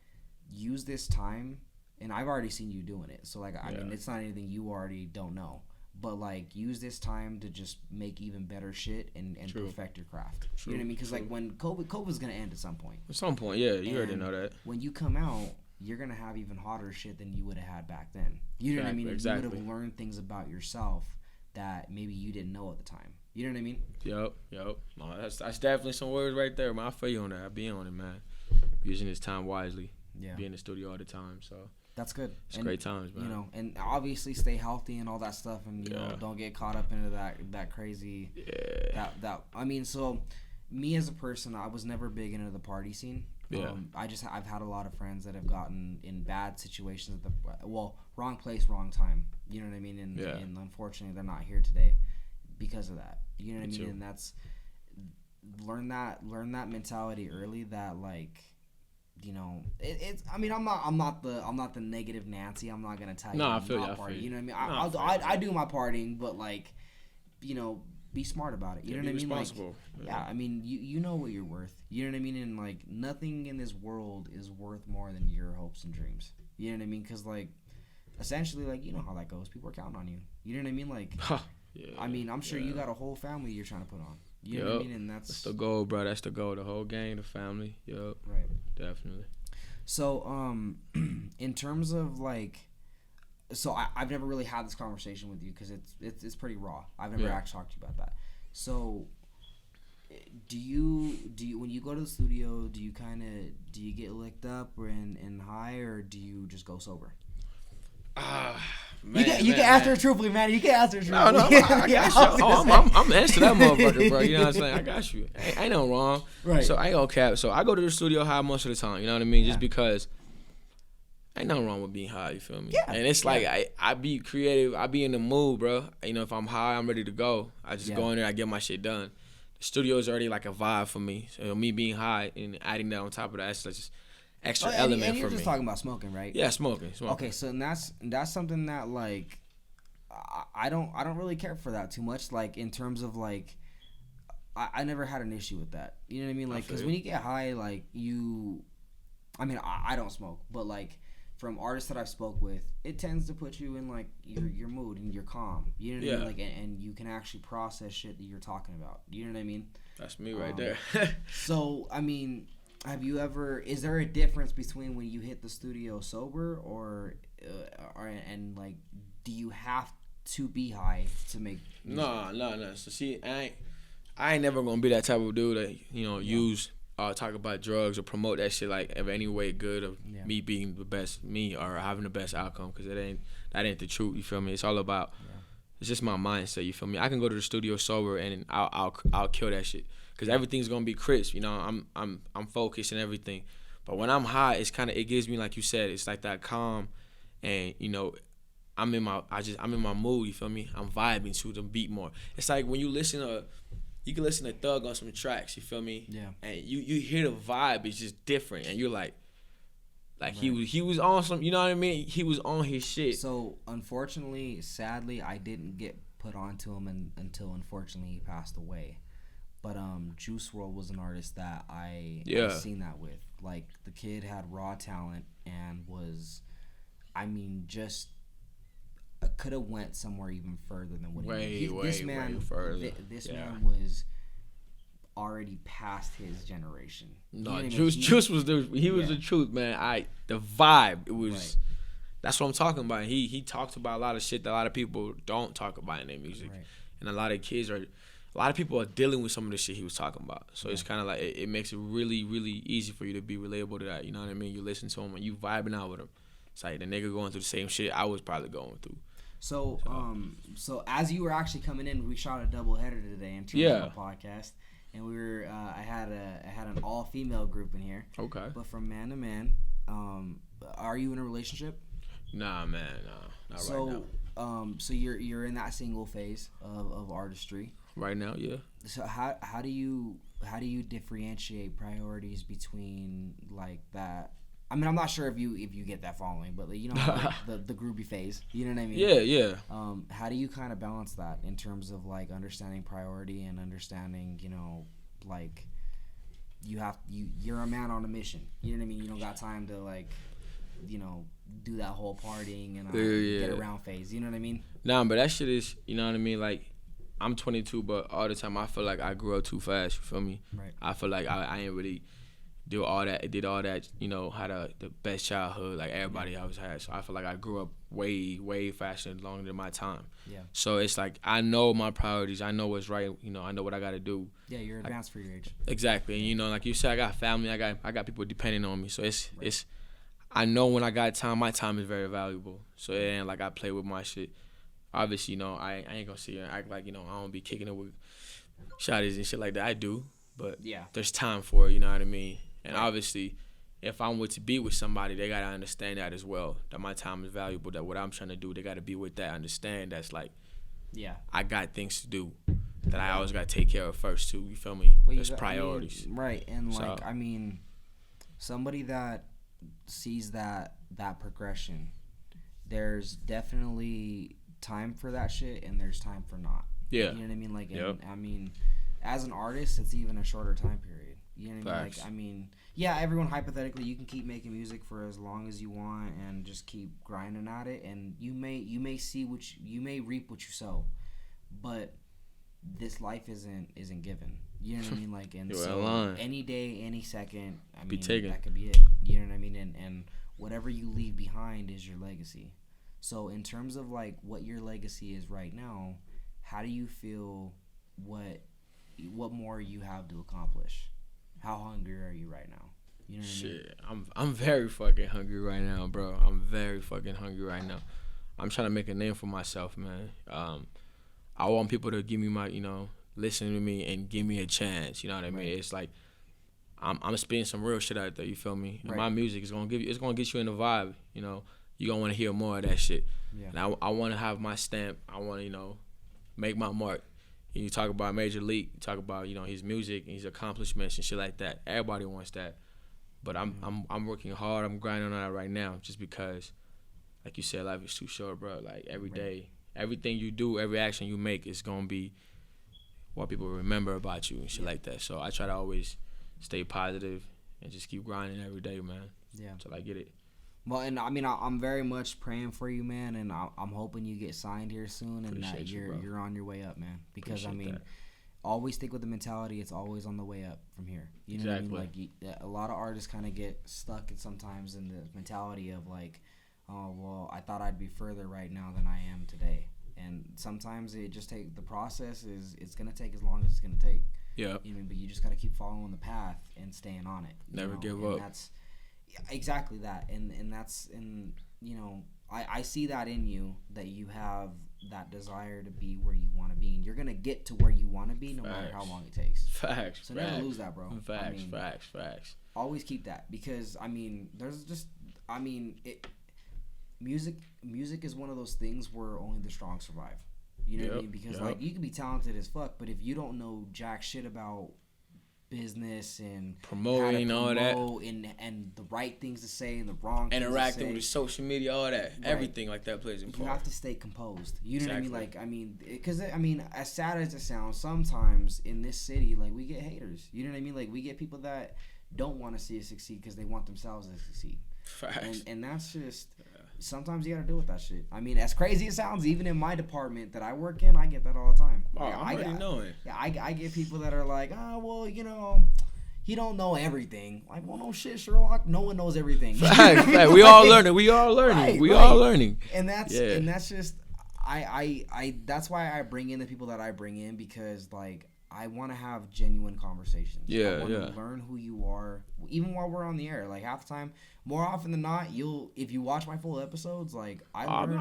use this time. And I've already seen you doing it, so like I mean, it's not anything you already don't know. But like, use this time to just make even better shit and perfect your craft. You know what I mean? Because like when COVID's gonna end at some point. At some point, yeah, you already know that. When you come out, you're gonna have even hotter shit than you would have had back then. You know what I mean? Exactly. You would have learned things about yourself that maybe you didn't know at the time. You know what I mean? Yep. No, that's definitely some words right there, man. I feel you on that. I be on it, man. Using this time wisely. Yeah. Be in the studio all the time, so. That's good. It's great times, man. And obviously stay healthy and all that stuff, and don't get caught up into that crazy. Yeah. I mean, so me as a person, I was never big into the party scene. Yeah. I've had a lot of friends that have gotten in bad situations at the wrong place, wrong time. You know what I mean? And unfortunately, they're not here today because of that. You know what I mean? And that's learn that mentality early. That like. It's. I mean, I'm not the negative Nancy. I'm not gonna tell you. No, I feel you. Party. You know what I mean? I do my partying, but like, be smart about it. You know what I mean? Responsible. Like, yeah. I mean, you know what you're worth. You know what I mean? And like, nothing in this world is worth more than your hopes and dreams. You know what I mean? Because like, essentially, like, you know how that goes. People are counting on you. You know what I mean? Like, I mean, I'm sure you got a whole family you're trying to put on. You know what I mean? And that's the goal, bro. That's the goal. The whole gang, the family. Yep. Right. Definitely. So, in terms of like, I've never really had this conversation with you because it's pretty raw. I've never actually talked to you about that. So, do you when you go to the studio, do you get licked up or in high, or do you just go sober? Man, you can answer it truthfully, man. You can answer it truthfully. No, I got you. I'm answering that motherfucker, bro. You know what I'm saying? I got you. Ain't no wrong. Right. So I ain't gonna cap. So I go to the studio high most of the time. You know what I mean? Just because ain't nothing wrong with being high. You feel me? Yeah. And it's like I be creative. I be in the mood, bro. If I'm high, I'm ready to go. I just go in there. I get my shit done. The studio is already like a vibe for me. So me being high and adding that on top of that, it's just extra element and you're for just me. talking about smoking, right? Yeah, smoking. Okay, so that's something that like I don't really care for that too much. Like in terms of like I never had an issue with that. You know what I mean? Like because when you get high, like I don't smoke, but like from artists that I've spoke with, it tends to put you in like your mood and you're calm. You know what I mean? Like and you can actually process shit that you're talking about. You know what I mean? That's me right there. So I mean. Is there a difference between when you hit the studio sober or and like, do you have to be high to make music? No. So see, I ain't never gonna be that type of dude that, use, talk about drugs or promote that shit like of any way good of me being the best me or having the best outcome, because that ain't the truth, you feel me? It's all about It's just my mindset. You feel me? I can go to the studio sober and I'll kill that shit because everything's gonna be crisp. You know, I'm focused and everything. But when I'm high, it gives me, like you said, it's like that calm, and you know, I'm in my mood. You feel me? I'm vibing to the beat more. It's like when you can listen to Thug on some tracks. You feel me? Yeah. And you hear the vibe. It's just different, and you're like Right. he was on some. You know what I mean? He was on his shit. So unfortunately, sadly, I didn't get put onto him until unfortunately he passed away. But Juice WRLD was an artist that I seen that with. Like, the kid had raw talent and was, I mean, just could have went somewhere even further than what he did. Way further. This man was already past his generation. No, Juice was the truth, man. The vibe, it was. Right. That's what I'm talking about. He talked about a lot of shit that a lot of people don't talk about in their music, right. And a lot of people are dealing with some of the shit he was talking about. So it's kind of like it makes it really, really easy for you to be relatable to that. You know what I mean? You listen to him and you vibing out with him. It's like the nigga going through the same shit I was probably going through. So as you were actually coming in, we shot a double header today in terms of the podcast, and we were I had an all female group in here. Okay. But from man to man, are you in a relationship? Nah, man, not right now. So you're in that single phase of artistry. Right now, yeah. So how do you differentiate priorities between like that? I mean, I'm not sure if you get that following, but you know, like the groupie phase. You know what I mean? Yeah. How do you kind of balance that in terms of like understanding priority and understanding, you know, like you're a man on a mission. You know what I mean? You don't got time to like, you know, do that whole partying and get around phase. You know what I mean? Nah, but that shit is, you know what I mean? Like, I'm 22, but all the time I feel like I grew up too fast. You feel me? Right. I feel like I ain't really did all that, you know, had the best childhood like everybody else had. So I feel like I grew up way, way faster and longer than my time. Yeah. So it's like I know my priorities. I know what's right. You know, I know what I got to do. Yeah, you're advanced for your age. Exactly. And, you know, like you said, I got family. I got people depending on me. So it's I know when I got time, my time is very valuable. So it ain't like I play with my shit. Obviously, you know, I ain't gonna sit here and act like, you know, I don't be kicking it with shotties and shit like that. I do, but there's time for it, you know what I mean? And obviously, if I'm to be with somebody, they gotta understand that as well, that my time is valuable, that what I'm trying to do, they gotta be with that, understand that's like, I got things to do that I always gotta take care of first too, you feel me? There's priorities. I mean, right, and like, so, I mean, somebody that sees that progression, there's definitely time for that shit and there's time for not. Yeah. You know what I mean? Like, and, I mean, as an artist, it's even a shorter time period. You know what I mean? Like, I mean, yeah, everyone hypothetically, you can keep making music for as long as you want and just keep grinding at it, and you may see you may reap what you sow, but this life isn't given. You know what I mean? Like, and so any day, any second, I mean, that could be it. You know what I mean? And whatever you leave behind is your legacy. So in terms of like what your legacy is right now, how do you feel? What more you have to accomplish? How hungry are you right now? You know what I mean? I'm very fucking hungry right now, bro. I'm very fucking hungry right now. I'm trying to make a name for myself, man. I want people to give me my, you know, listen to me and give me a chance. You know what I mean? It's like I'm spitting some real shit out there. You feel me? And my music is gonna get you in the vibe. You know, you gonna want to hear more of that shit. Yeah. And I want to have my stamp. I want to, you know, make my mark. And you talk about Major Leek, you talk about, you know, his music and his accomplishments and shit like that. Everybody wants that, but I'm working hard. I'm grinding on that right now, just because, like you said, life is too short, bro. Like every day, everything you do, every action you make is gonna be what people remember about you and shit like that. So I try to always stay positive and just keep grinding every day, man. Yeah. Till I get it. Well, and I mean, I'm very much praying for you, man, and I'm hoping you get signed here soon, and that you're on your way up, man. Because always stick with the mentality; it's always on the way up from here. You know what I mean? Like a lot of artists kind of get stuck sometimes in the mentality of like, oh well, I thought I'd be further right now than I am today, and sometimes it just the process it's gonna take as long as it's gonna take. Yeah. You know, but you just gotta keep following the path and staying on it. Never give up. That's exactly that, and that's, and you know, I see that in you, that you have that desire to be where you want to be, and you're gonna get to where you want to be no matter how long it takes. Facts. So never lose that, bro. Facts. Always keep that, because I mean, music is one of those things where only the strong survive. You know what I mean? Because like you can be talented as fuck, but if you don't know jack shit about business and promoting all that and the right things to say and the wrong interacting things with the social media, all that, everything like that plays in part. You have to stay composed. You know what I mean? Like, I mean, because I mean, as sad as it sounds, sometimes in this city, like, we get haters. You know what I mean? Like, we get people that don't want to see us succeed because they want themselves to succeed. Facts. And that's just, sometimes you got to deal with that shit. I mean, as crazy as it sounds, even in my department that I work in, I get that all the time. Oh, I already know it. Yeah, I get people that are like, well, you know, he don't know everything. Like, well, no shit, Sherlock. No one knows everything. Fact. We all learning. We all learning. And that's just, that's why I bring in the people that I bring in, because like, I want to have genuine conversations. I want to learn who you are, even while we're on the air. Like, half the time, more often than not, if you watch my full episodes, like, I learn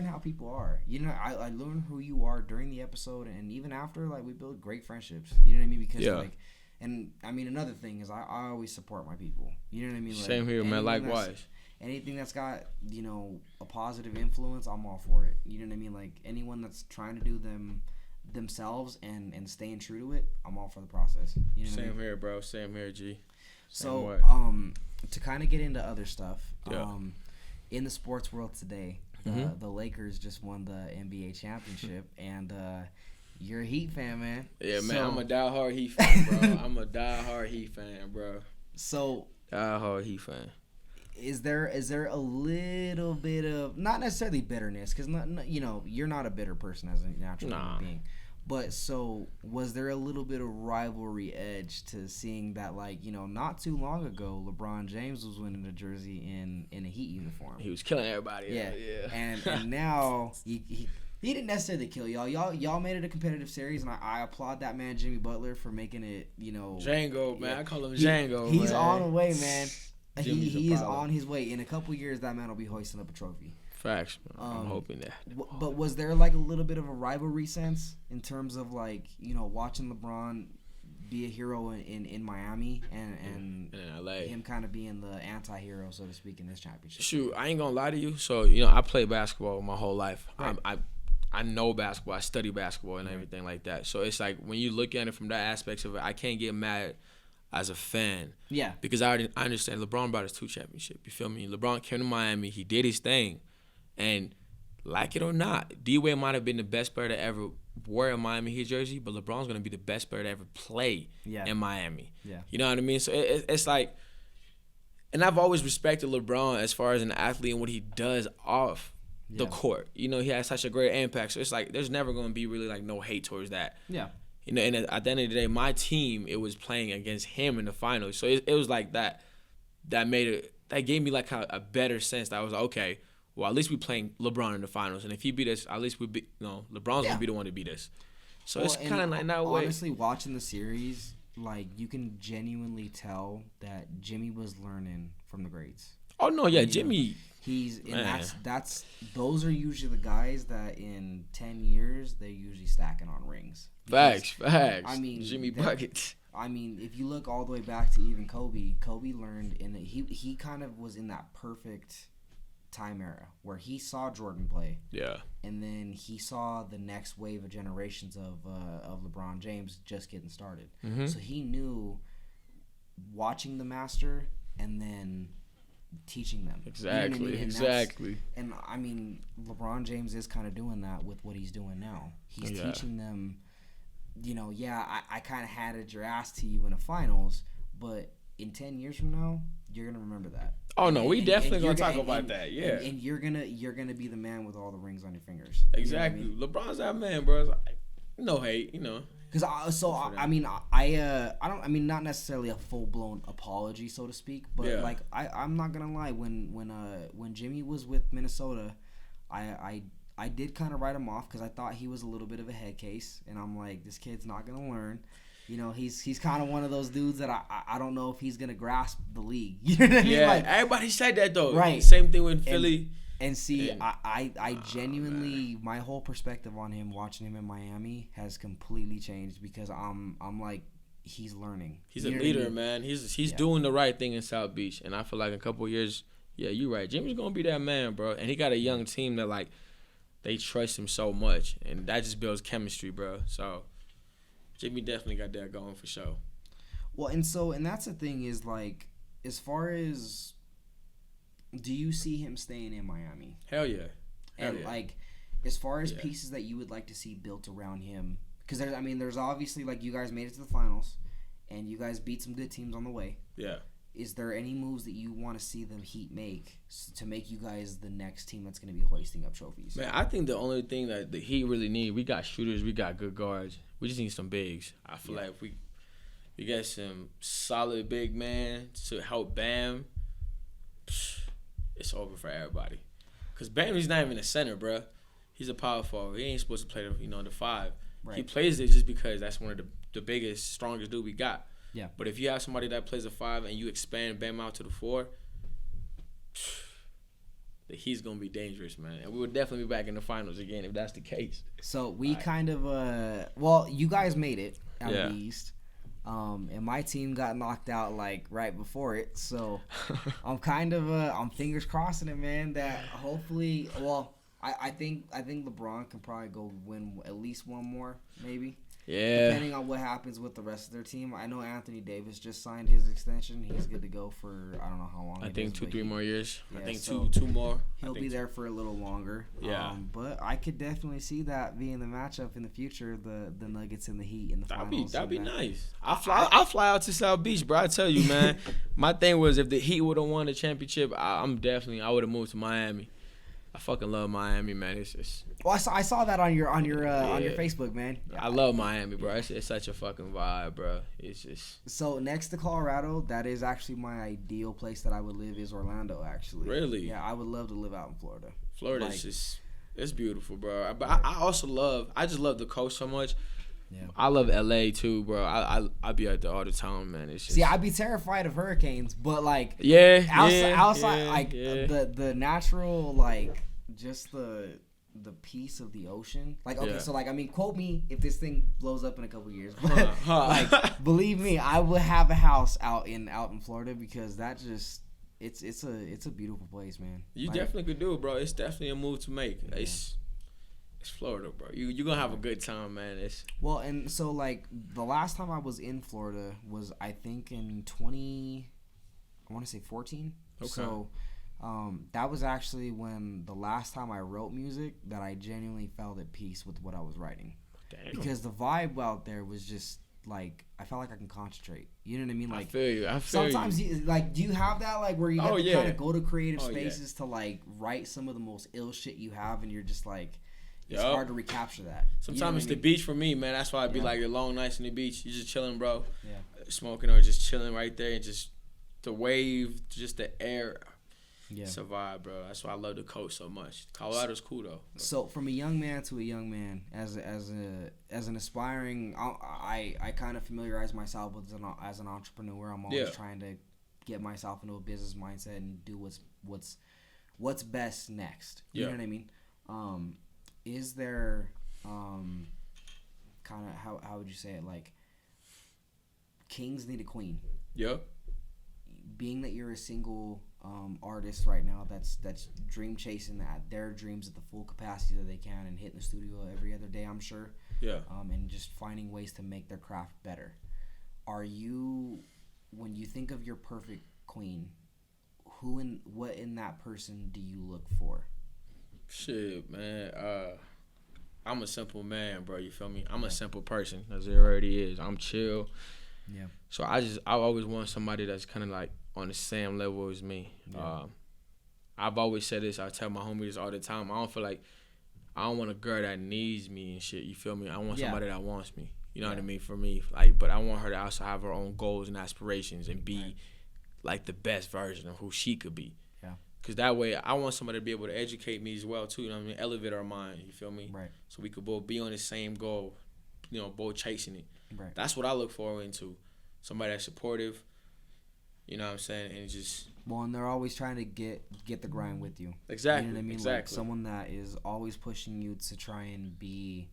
how people are. You know, I learn who you are during the episode, and even after, like, we build great friendships. You know what I mean? Because like, and I mean, another thing is I always support my people. You know what I mean? Like, same here, man. Likewise. Anything that's got, you know, a positive influence, I'm all for it. You know what I mean? Like, anyone that's trying to do themselves and staying true to it, I'm all for the process. You know Same here, bro. Same here, G. So, to kind of get into other stuff, in the sports world today, the Lakers just won the NBA championship, and you're a Heat fan, man. Yeah, man. I'm a diehard Heat fan, bro. I'm a diehard Heat fan, bro. So, diehard Heat fan. Is there a little bit of, not necessarily bitterness, because you know, you're not a bitter person as a natural human being, but so was there a little bit of rivalry edge to seeing that, like, you know, not too long ago LeBron James was winning a jersey in a Heat uniform. He was killing everybody. Yeah. And now he didn't necessarily kill y'all. Y'all made it a competitive series, and I applaud that man Jimmy Butler for making it. You know, Django, man. I call him Django. He's on the way, man. He is on his way. In a couple years, that man will be hoisting up a trophy. Facts. I'm hoping that. But was there like a little bit of a rivalry sense in terms of, like, you know, watching LeBron be a hero in Miami and in LA, him kind of being the anti-hero, so to speak, in this championship? Shoot, I ain't gonna lie to you. So, you know, I played basketball my whole life. Right. I know basketball. I study basketball and everything like that. So it's like, when you look at it from that aspect of it, I can't get mad as a fan. Yeah. Because I understand LeBron brought us 2 championships. You feel me? LeBron came to Miami. He did his thing. And like it or not, D-Wade might have been the best player to ever wear a Miami Heat jersey, but LeBron's going to be the best player to ever play in Miami. Yeah. You know what I mean? So it's like, and I've always respected LeBron as far as an athlete and what he does off the court. You know, he has such a great impact. So it's like, there's never going to be really like no hate towards that. Yeah. You know, and at the end of the day, my team, it was playing against him in the finals. So it was like that made it, that gave me like a better sense that I was like, okay, well, at least we playing LeBron in the finals. And if he beat us, at least LeBron's going to be the one to beat us. So it's kind of like that way. Honestly, watching the series, like, you can genuinely tell that Jimmy was learning from the greats. Oh, no, yeah, Jimmy. Those are usually the guys that in 10 years, they're usually stacking on rings. Facts. I mean, Jimmy buckets. I mean, if you look all the way back to even Kobe learned he kind of was in that perfect time era where he saw Jordan play. Yeah. And then he saw the next wave of generations of LeBron James just getting started. Mm-hmm. So he knew watching the master and then teaching them. Exactly. You know what I mean? Exactly. And I mean, LeBron James is kind of doing that with what he's doing now. He's teaching them, you know, I kind of handed your ass to you in the finals, but in 10 years from now, you're gonna remember that. Oh no, we definitely gonna talk about that. Yeah. And you're gonna be the man with all the rings on your fingers. Exactly. You know what I mean? LeBron's that man, bro. Like, no hate, you know. Because I mean, not necessarily a full blown apology, so to speak, but like I'm not gonna lie. When Jimmy was with Minnesota, I did kind of write him off because I thought he was a little bit of a head case, and I'm like, this kid's not gonna learn. You know, he's kind of one of those dudes that I don't know if he's gonna grasp the league. You know what I mean? Yeah, like, everybody said that though. Right. Same thing with Philly. And see, I genuinely, my whole perspective on him, watching him in Miami, has completely changed because I'm like, he's learning. He's a leader, man. He's doing the right thing in South Beach, and I feel like in a couple of years, yeah, you're right. Jimmy's gonna be that man, bro. And he got a young team that like they trust him so much, and that just builds chemistry, bro. So Jimmy definitely got that going for sure. Well, and that's the thing is like, as far as, do you see him staying in Miami? Hell yeah. Like, as far as pieces that you would like to see built around him, because there's obviously, like, you guys made it to the finals, and you guys beat some good teams on the way. Yeah. Is there any moves that you want to see the Heat make to make you guys the next team that's going to be hoisting up trophies? Man, I think the only thing that the Heat really need, we got shooters, we got good guards. We just need some bigs. I feel like if we get some solid big man to help Bam, it's over for everybody. Because Bam, he's not even a center, bro. He's a power forward. He ain't supposed to play the 5. Right. He plays it just because that's one of the biggest, strongest dude we got. Yeah. But if you have somebody that plays a 5 and you expand Bam out to the 4, he's going to be dangerous, man. And we would definitely be back in the finals again if that's the case. So we you guys made it out of the East. And my team got knocked out like right before it, so I'm kind of I'm fingers crossing it, man. That hopefully, I think LeBron can probably go win at least one more, maybe. Yeah. Depending on what happens with the rest of their team. I know Anthony Davis just signed his extension. He's good to go for I don't know how long. I think 2-3 more years. Yeah, I think so two more. He'll be there for a little longer. Yeah. But I could definitely see that being the matchup in the future. The Nuggets and the Heat in the finals. That'd be nice. I'll fly out to South Beach, bro. I tell you, man. My thing was if the Heat would have won the championship, I would have moved to Miami. I fucking love Miami, man. It's well, I saw that on your Facebook, man. I love Miami, bro. It's such a fucking vibe, bro. It's just so next to Colorado, that is actually my ideal place that I would live is Orlando. Actually, really? Yeah, I would love to live out in Florida. Florida is just it's beautiful, bro. But I just love the coast so much. Yeah. I love LA too, bro. I be out there all the time, man. It's just... See, I'd be terrified of hurricanes, but like outside the natural, like just the peace of the ocean. Like so like quote me if this thing blows up in a couple years, but like believe me, I would have a house out in Florida because that just it's a beautiful place, man. You definitely could do it, bro. It's definitely a move to make. Yeah. It's Florida, bro. You're going to have a good time, man. Well, and so, like, the last time I was in Florida was, I think, in 14. Okay. So, that was actually when the last time I wrote music that I genuinely felt at peace with what I was writing. Damn. Because the vibe out there was just, like, I felt like I can concentrate. You know what I mean? Like, I feel you. Sometimes, do you have that, like, where you have to kind of go to creative spaces to, like, write some of the most ill shit you have, and you're just, like... It's hard to recapture that. Sometimes it's the beach for me, man. That's why I'd be like the long nights on the beach. You're just chilling, bro. Yeah. Smoking or just chilling right there and just the wave, just the air. Yeah. It's a vibe, bro. That's why I love the coast so much. Colorado's cool though. So from a young man to a young man, as an aspiring, I kind of familiarize myself with as an entrepreneur. I'm always trying to get myself into a business mindset and do what's best next. You know what I mean? Is there kind of how would you say it, like kings need a queen? Yep. Being that you're a single artist right now that's dream chasing their dreams at the full capacity that they can and hitting the studio every other day, I'm sure. Yeah. And just finding ways to make their craft better. When you think of your perfect queen, what in that person do you look for? Shit, man. I'm a simple man, bro. You feel me? I'm a simple person, as it already is. I'm chill. Yeah. So I always want somebody that's kind of like on the same level as me. Yeah. I've always said this. I tell my homies all the time. I don't want a girl that needs me and shit. You feel me? I want somebody that wants me. You know what I mean? For me, like, but I want her to also have her own goals and aspirations and be like the best version of who she could be. Because that way, I want somebody to be able to educate me as well, too. You know what I mean? Elevate our mind, you feel me? Right. So we could both be on the same goal, both chasing it. Right. That's what I look forward into. Somebody that's supportive, You know what I'm saying? And just well, and they're always trying to get the grind with you. exactly. You know what I mean? Exactly. Like someone that is always pushing you to try and be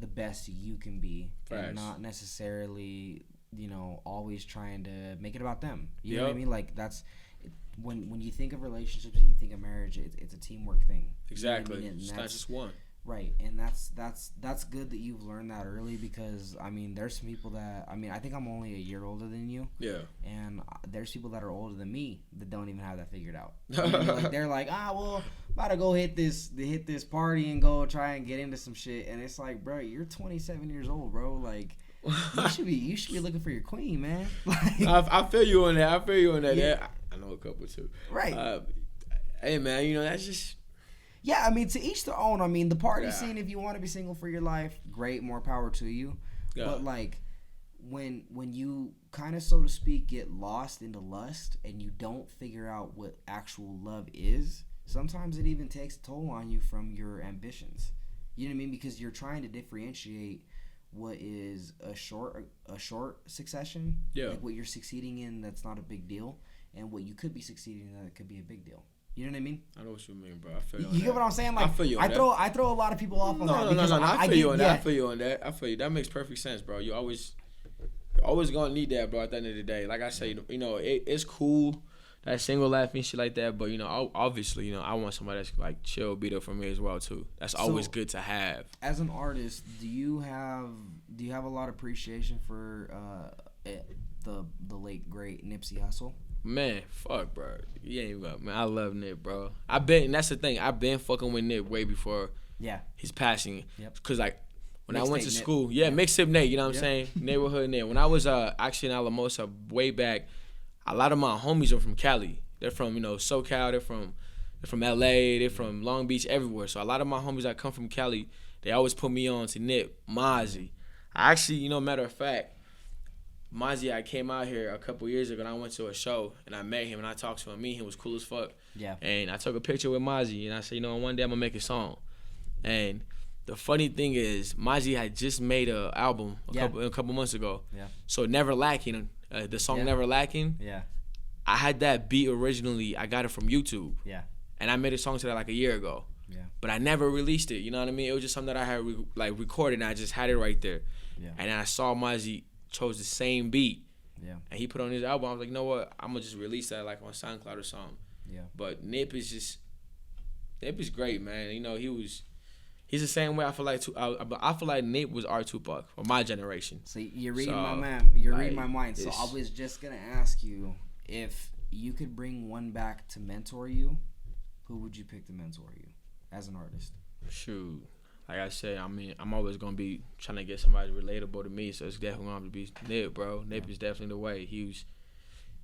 the best you can be, and not necessarily, you know, always trying to make it about them. You know what I mean? Like that's when you think of relationships and you think of marriage, it's a teamwork thing. Exactly. You know what I mean? It's not just one. Right, and that's good that you've learned that early, because I mean there's some people that, I mean, I think I'm only a year older than you. Yeah. And there's people that are older than me that don't even have that figured out. You know what I mean? Like they're like, well, about to go hit this party and go try and get into some shit, and it's like, bro, you're 27 years old, bro. Like you should be looking for your queen, man. Like, I feel you on that. Yeah. Yeah. I know a couple too. Right. Hey man, you know that's just. Yeah, I mean, to each their own. I mean, the party scene, if you want to be single for your life, great, more power to you. Yeah. But, like, when you kind of, so to speak, get lost into lust and you don't figure out what actual love is, sometimes it even takes a toll on you from your ambitions. You know what I mean? Because you're trying to differentiate what is a short succession, like what you're succeeding in that's not a big deal, and what you could be succeeding in that could be a big deal. You know what I mean? I know what you mean, bro. I feel you get what I'm saying? Like, I feel you on I throw a lot of people off on that. No. I feel you on that. I feel you on that. I feel you. That makes perfect sense, bro. You're always gonna need that, bro. At the end of the day, like I say, you know, it's cool that single life and shit like that. But you know, obviously, you know, I want somebody that's like chill, be there for me as well too. That's always good to have. As an artist, do you have a lot of appreciation for the late great Nipsey Hussle? Man, fuck, bro. You ain't about, man. I love Nip, bro. That's the thing. I've been fucking with Nip way before his passing. Yep. Cause like when I went to school, mixtape Nate. You know what I'm saying? Neighborhood Nip. When I was actually in Alamosa way back, a lot of my homies are from Cali. They're from SoCal. They're from LA. They're from Long Beach, everywhere. So a lot of my homies that come from Cali, they always put me on to Nip, Mozzie. I actually, matter of fact, Mozzie, I came out here a couple years ago and I went to a show and I met him and I talked to him. Me and him was cool as fuck. Yeah. And I took a picture with Mozzie and I said, one day I'm gonna make a song. And the funny thing is, Mozzie had just made an album a couple months ago. Yeah. So Never Lacking, the song Never Lacking. Yeah. I had that beat originally. I got it from YouTube. Yeah. And I made a song to that like a year ago. Yeah. But I never released it. You know what I mean? It was just something that I had recorded and I just had it right there. Yeah. And then I saw Mozzie chose the same beat, and he put on his album. I was like, you know what? I'm gonna just release that like on SoundCloud or something. Yeah. But Nip is great, man. He's the same way. I feel like I feel like Nip was our Tupac for my generation. So you're reading my mind. You're reading my mind. So I was just gonna ask you, if you could bring one back to mentor you, who would you pick to mentor you as an artist? Shoot. Like I said, I mean, I'm always going to be trying to get somebody relatable to me, so it's definitely going to be Nip, bro. Nip is definitely the way. He was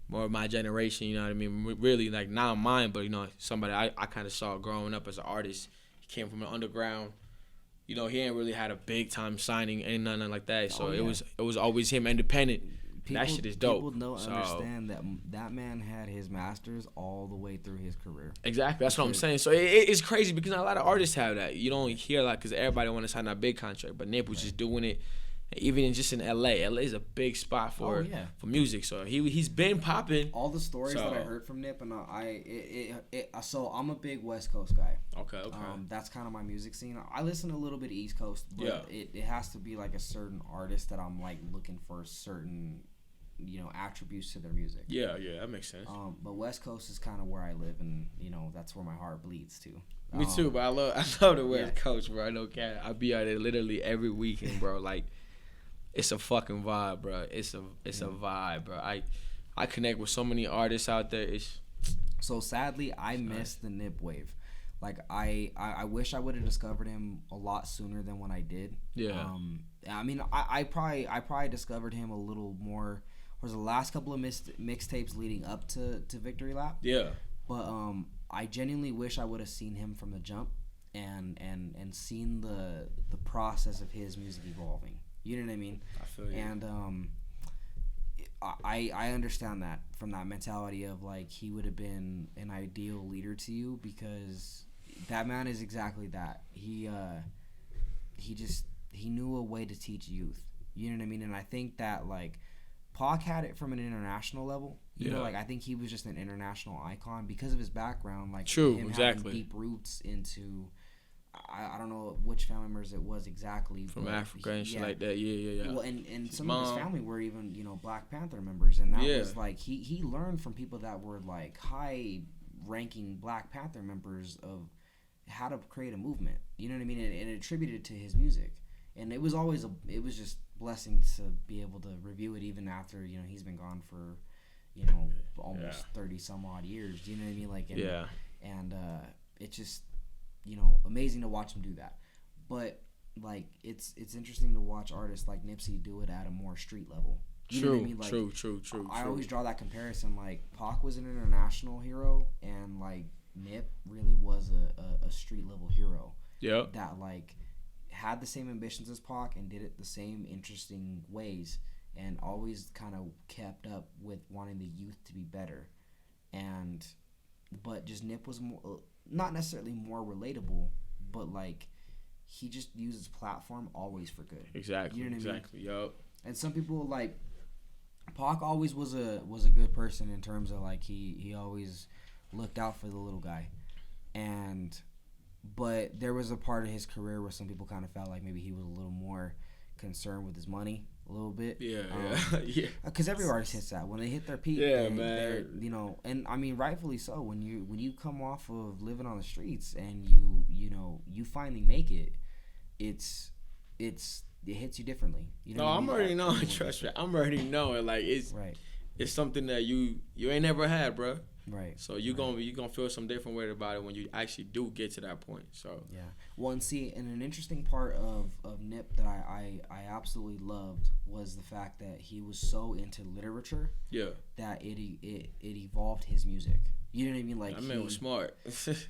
more of my generation, you know what I mean? Really, like, not mine, but, somebody I kind of saw growing up as an artist. He came from an underground. He ain't really had a big-time signing, ain't nothing like that. So it was always him independent. That shit is dope. People don't understand that man had his masters all the way through his career. Exactly. That's what I'm saying. So it's crazy because a lot of artists have that. You don't hear that because everybody want to sign that big contract. But Nip was just doing it, even just in L.A. L.A. is a big spot for music. So he's been popping. All the stories that I heard from Nip, and so I'm a big West Coast guy. Okay. That's kind of my music scene. I listen a little bit East Coast, but it has to be like a certain artist that I'm like looking for certain attributes to their music. Yeah, that makes sense. But West Coast is kind of where I live, and that's where my heart bleeds to. Me too, but I love the West Coast, bro. I know, cat. I be out there literally every weekend, bro. Like, it's a fucking vibe, bro. It's a vibe, bro. I connect with so many artists out there. So sadly, I missed the Nip wave. Like, I wish I would have discovered him a lot sooner than when I did. Yeah. I mean, I probably discovered him a little more. Was the last couple of mixtapes leading up to Victory Lap. Yeah. But I genuinely wish I would have seen him from the jump and seen the process of his music evolving. You know what I mean? I feel you. And I understand that from that mentality of like he would have been an ideal leader to you, because that man is exactly that. He knew a way to teach youth. You know what I mean? And I think that like Pac had it from an international level. You know, Yeah. like I think he was just an international icon because of his background. Like True, him exactly. having deep roots into. I don't know which family members it was exactly. From but Africa and shit yeah. like that. Yeah. Well, and some mom. of his family were even, you know, Black Panther members, and that Yeah. was like he learned from people that were like high ranking Black Panther members of how to create a movement. You know what I mean? And attributed it to his music. And it was always it was just blessing to be able to review it even after, you know, he's been gone for, you know, almost 30 some odd years. You know what I mean? Like, and, Yeah. And it's just, you know, amazing to watch him do that. But like it's interesting to watch artists like Nipsey do it at a more street level. You know what I mean? Like, True. I always draw that comparison. Like Pac was an international hero, and like Nip really was a street level hero. Yep. That like had the same ambitions as Pac and did it the same interesting ways, and always kind of kept up with wanting the youth to be better. And but just Nip was more, not necessarily more relatable, but like he just used his platform always for good. Exactly. You know what I mean? Exactly. Yup. And some people like Pac always was a good person in terms of like he always looked out for the little guy, but there was a part of his career where some people kind of felt like maybe he was a little more concerned with his money a little bit. Yeah. Yeah. Because every artist hits that when they hit their peak. Yeah, they're, man. you know, and I mean rightfully so. When you come off of living on the streets and you finally make it, it hits you differently. You know. No, what I I'm mean? already knowing. Trust me, I'm already knowing. Like it's something that you ain't never had, bro. Right. So you gonna feel some different way about it when you actually do get to that point. So yeah. Well, and see, and an interesting part of Nip that I absolutely loved was the fact that he was so into literature. Yeah. That it evolved his music. You know what I mean? Like that man was smart.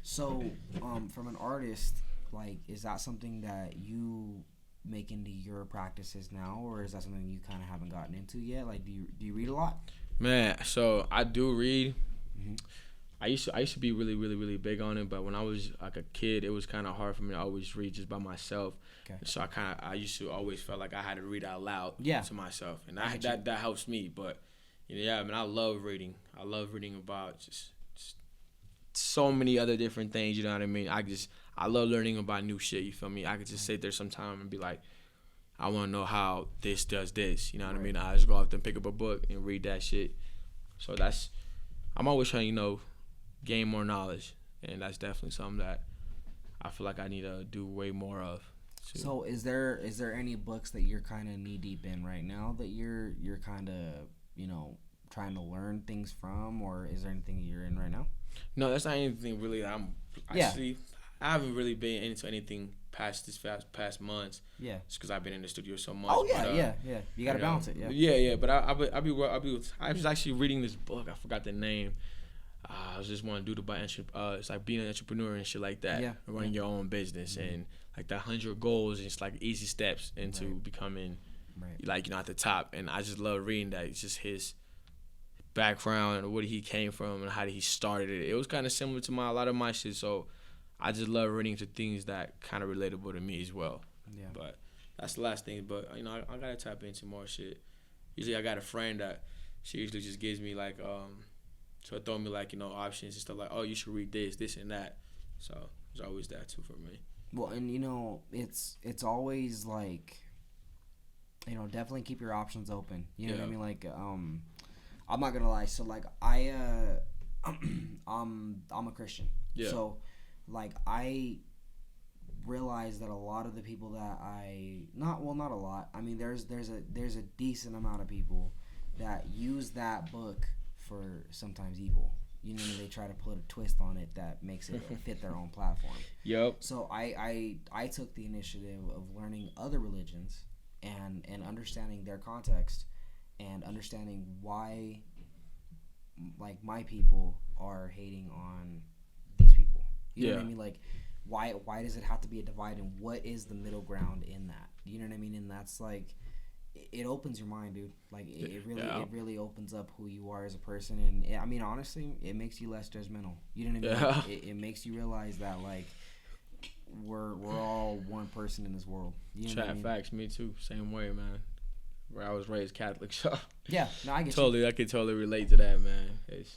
So, from an artist, like, is that something that you make into your practices now, or is that something you kind of haven't gotten into yet? Like, do you read a lot? Man, so I do read. Mm-hmm. I used to be really, really, really big on it, but when I was like a kid, it was kind of hard for me to always read just by myself. Okay. So I used to always felt like I had to read out loud to myself, and that helps me. But I mean, I love reading. I love reading about just so many other different things. You know what I mean? I love learning about new shit. You feel me? I could just sit there sometime and be like, I want to know how this does this. You know what I mean? I just go out there and pick up a book and read that shit. So I'm always trying to, gain more knowledge, and that's definitely something that I feel like I need to do way more of. Too. So is there any books that you're kind of knee deep in right now that you're kind of trying to learn things from, or is there anything you're in right now? No, that's not anything really. I haven't really been into anything past months. Yeah, just because I've been in the studio so much. Oh yeah, yeah. You gotta balance it. Yeah. Yeah. But I was actually reading this book. I forgot the name. I was just want to do it's like being an entrepreneur and shit like that. Yeah. Running your own business and like that 100 goals and it's like easy steps into becoming like at the top. And I just love reading that. It's just his background and where he came from and how he started it. It was kind of similar to a lot of my shit. So I just love reading to things that kind of relatable to me as well. Yeah. But that's the last thing. But I gotta tap into more shit. Usually I got a friend that she usually just gives me like so throw me like options and stuff like, oh, you should read this and that. So there's always that too for me. Well, and it's always like definitely keep your options open. You know what I mean? Like I'm not gonna lie. So like I'm a Christian. Yeah. So like I realize that a lot of the people that not a lot. I mean there's a decent amount of people that use that book for sometimes evil. They try to put a twist on it that makes it fit their own platform. Yep. So I took the initiative of learning other religions and understanding their context and understanding why like my people are hating on these people. You know what I mean? Like why does it have to be a divide, and what is the middle ground in that? You know what I mean? And that's like it opens your mind, dude. Like it really opens up who you are as a person, and I mean honestly, it makes you less judgmental. You know what I mean? Yeah. It makes you realize that like we're all one person in this world. You know what I mean? Facts, me too. Same way, man. where I was raised Catholic, so yeah, no, I get totally, I can totally relate to that, man. It's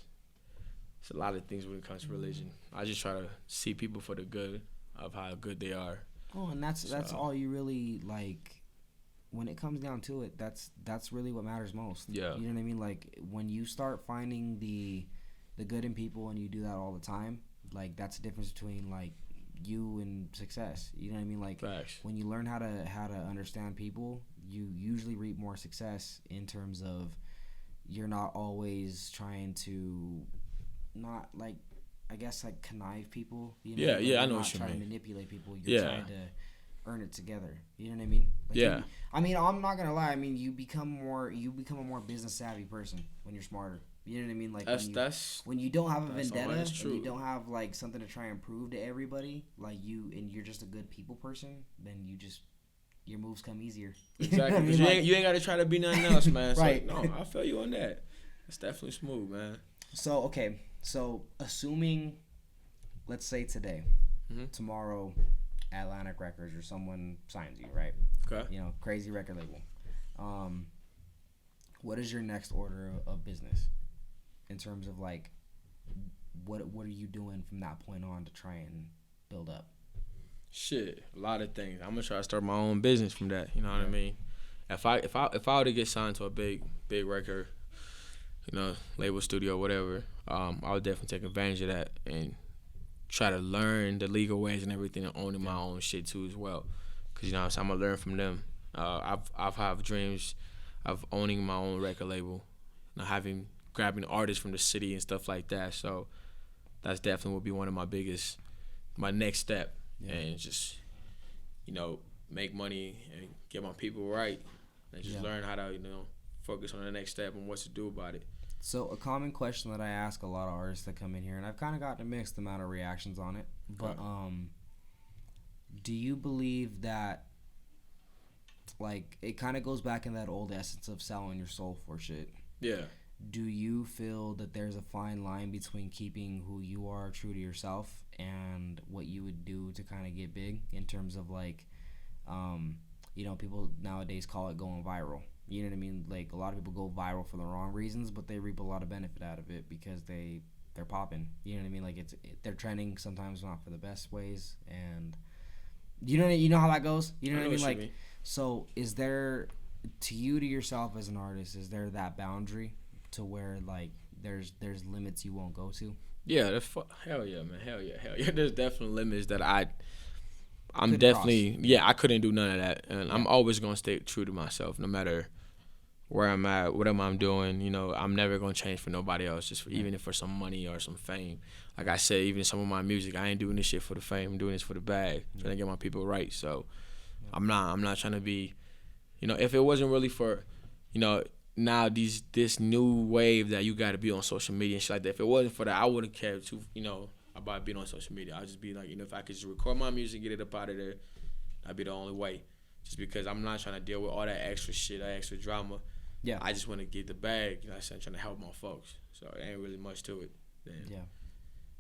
a lot of things when it comes to religion. I just try to see people for the good of how good they are. Oh, and that's all you really like. When it comes down to it, that's really what matters most. Yeah. You know what I mean? Like when you start finding the good in people and you do that all the time, like that's the difference between like you and success. You know what I mean? Like Facts. when you learn how to understand people, you usually reap more success in terms of you're not always trying to not like I guess like connive people. You know? Yeah, Like, yeah, I know you're what you not trying mean. to manipulate people. You're Yeah. trying to earn it together. You know what I mean? Like Yeah. I mean, I'm not gonna lie. I mean, you become a more business savvy person when you're smarter. You know what I mean? Like when you don't have a vendetta and you don't have like something to try and prove to everybody, like you're just a good people person, then your moves come easier. Exactly. I mean, you ain't got to try to be nothing else, man. Right. So, no, I feel you on that. It's definitely smooth, man. So okay, so assuming, let's say today, tomorrow, Atlantic Records or someone signs you, right? Okay. You know, crazy record label. What is your next order of business in terms of like what are you doing from that point on to try and build up? Shit, a lot of things. I'm gonna try to start my own business from that. You know what I mean? If I were to get signed to a big record, you know, label, studio, whatever, I would definitely take advantage of that and try to learn the legal ways and everything and owning my own shit too as well. Cause you know what I'm gonna learn from them. I've have dreams of owning my own record label, you know, grabbing artists from the city and stuff like that. So that's definitely would be one of my next step. Yeah. And just, you know, make money and get my people right and just learn how to, you know, focus on the next step and what to do about it. So a common question that I ask a lot of artists that come in here, and I've kind of gotten a mixed amount of reactions on it, but do you believe that, like, it kind of goes back in that old essence of selling your soul for shit? Yeah. Do you feel that there's a fine line between keeping who you are true to yourself and what you would do to kind of get big in terms of, like, you know, people nowadays call it going viral. You know what I mean? Like, a lot of people go viral for the wrong reasons, but they reap a lot of benefit out of it because they're popping. You know what I mean? Like, they're trending sometimes not for the best ways, and you know how that goes? You know what I mean? Like, so is there, to yourself as an artist, is there that boundary to where, like, there's limits you won't go to? Yeah, hell yeah, man. Hell yeah. There's definitely limits that I'm definitely cross. Yeah, I couldn't do none of that. And I'm always gonna stay true to myself no matter where I'm at, whatever I'm doing. You know, I'm never gonna change for nobody else, just even if for some money or some fame. Like I said, even some of my music, I ain't doing this shit for the fame. I'm doing this for the bag, trying to get my people right. So I'm not trying to be, you know, if it wasn't really for, you know, now this new wave that you got to be on social media and shit like that. If it wasn't for that, I wouldn't care too, you know, about being on social media. I'd just be like, you know, if I could just record my music, get it up out of there, that'd be the only way. Just because I'm not trying to deal with all that extra shit, that extra drama. Yeah. I just want to get the bag. You know, I'm trying to help my folks. So it ain't really much to it. Then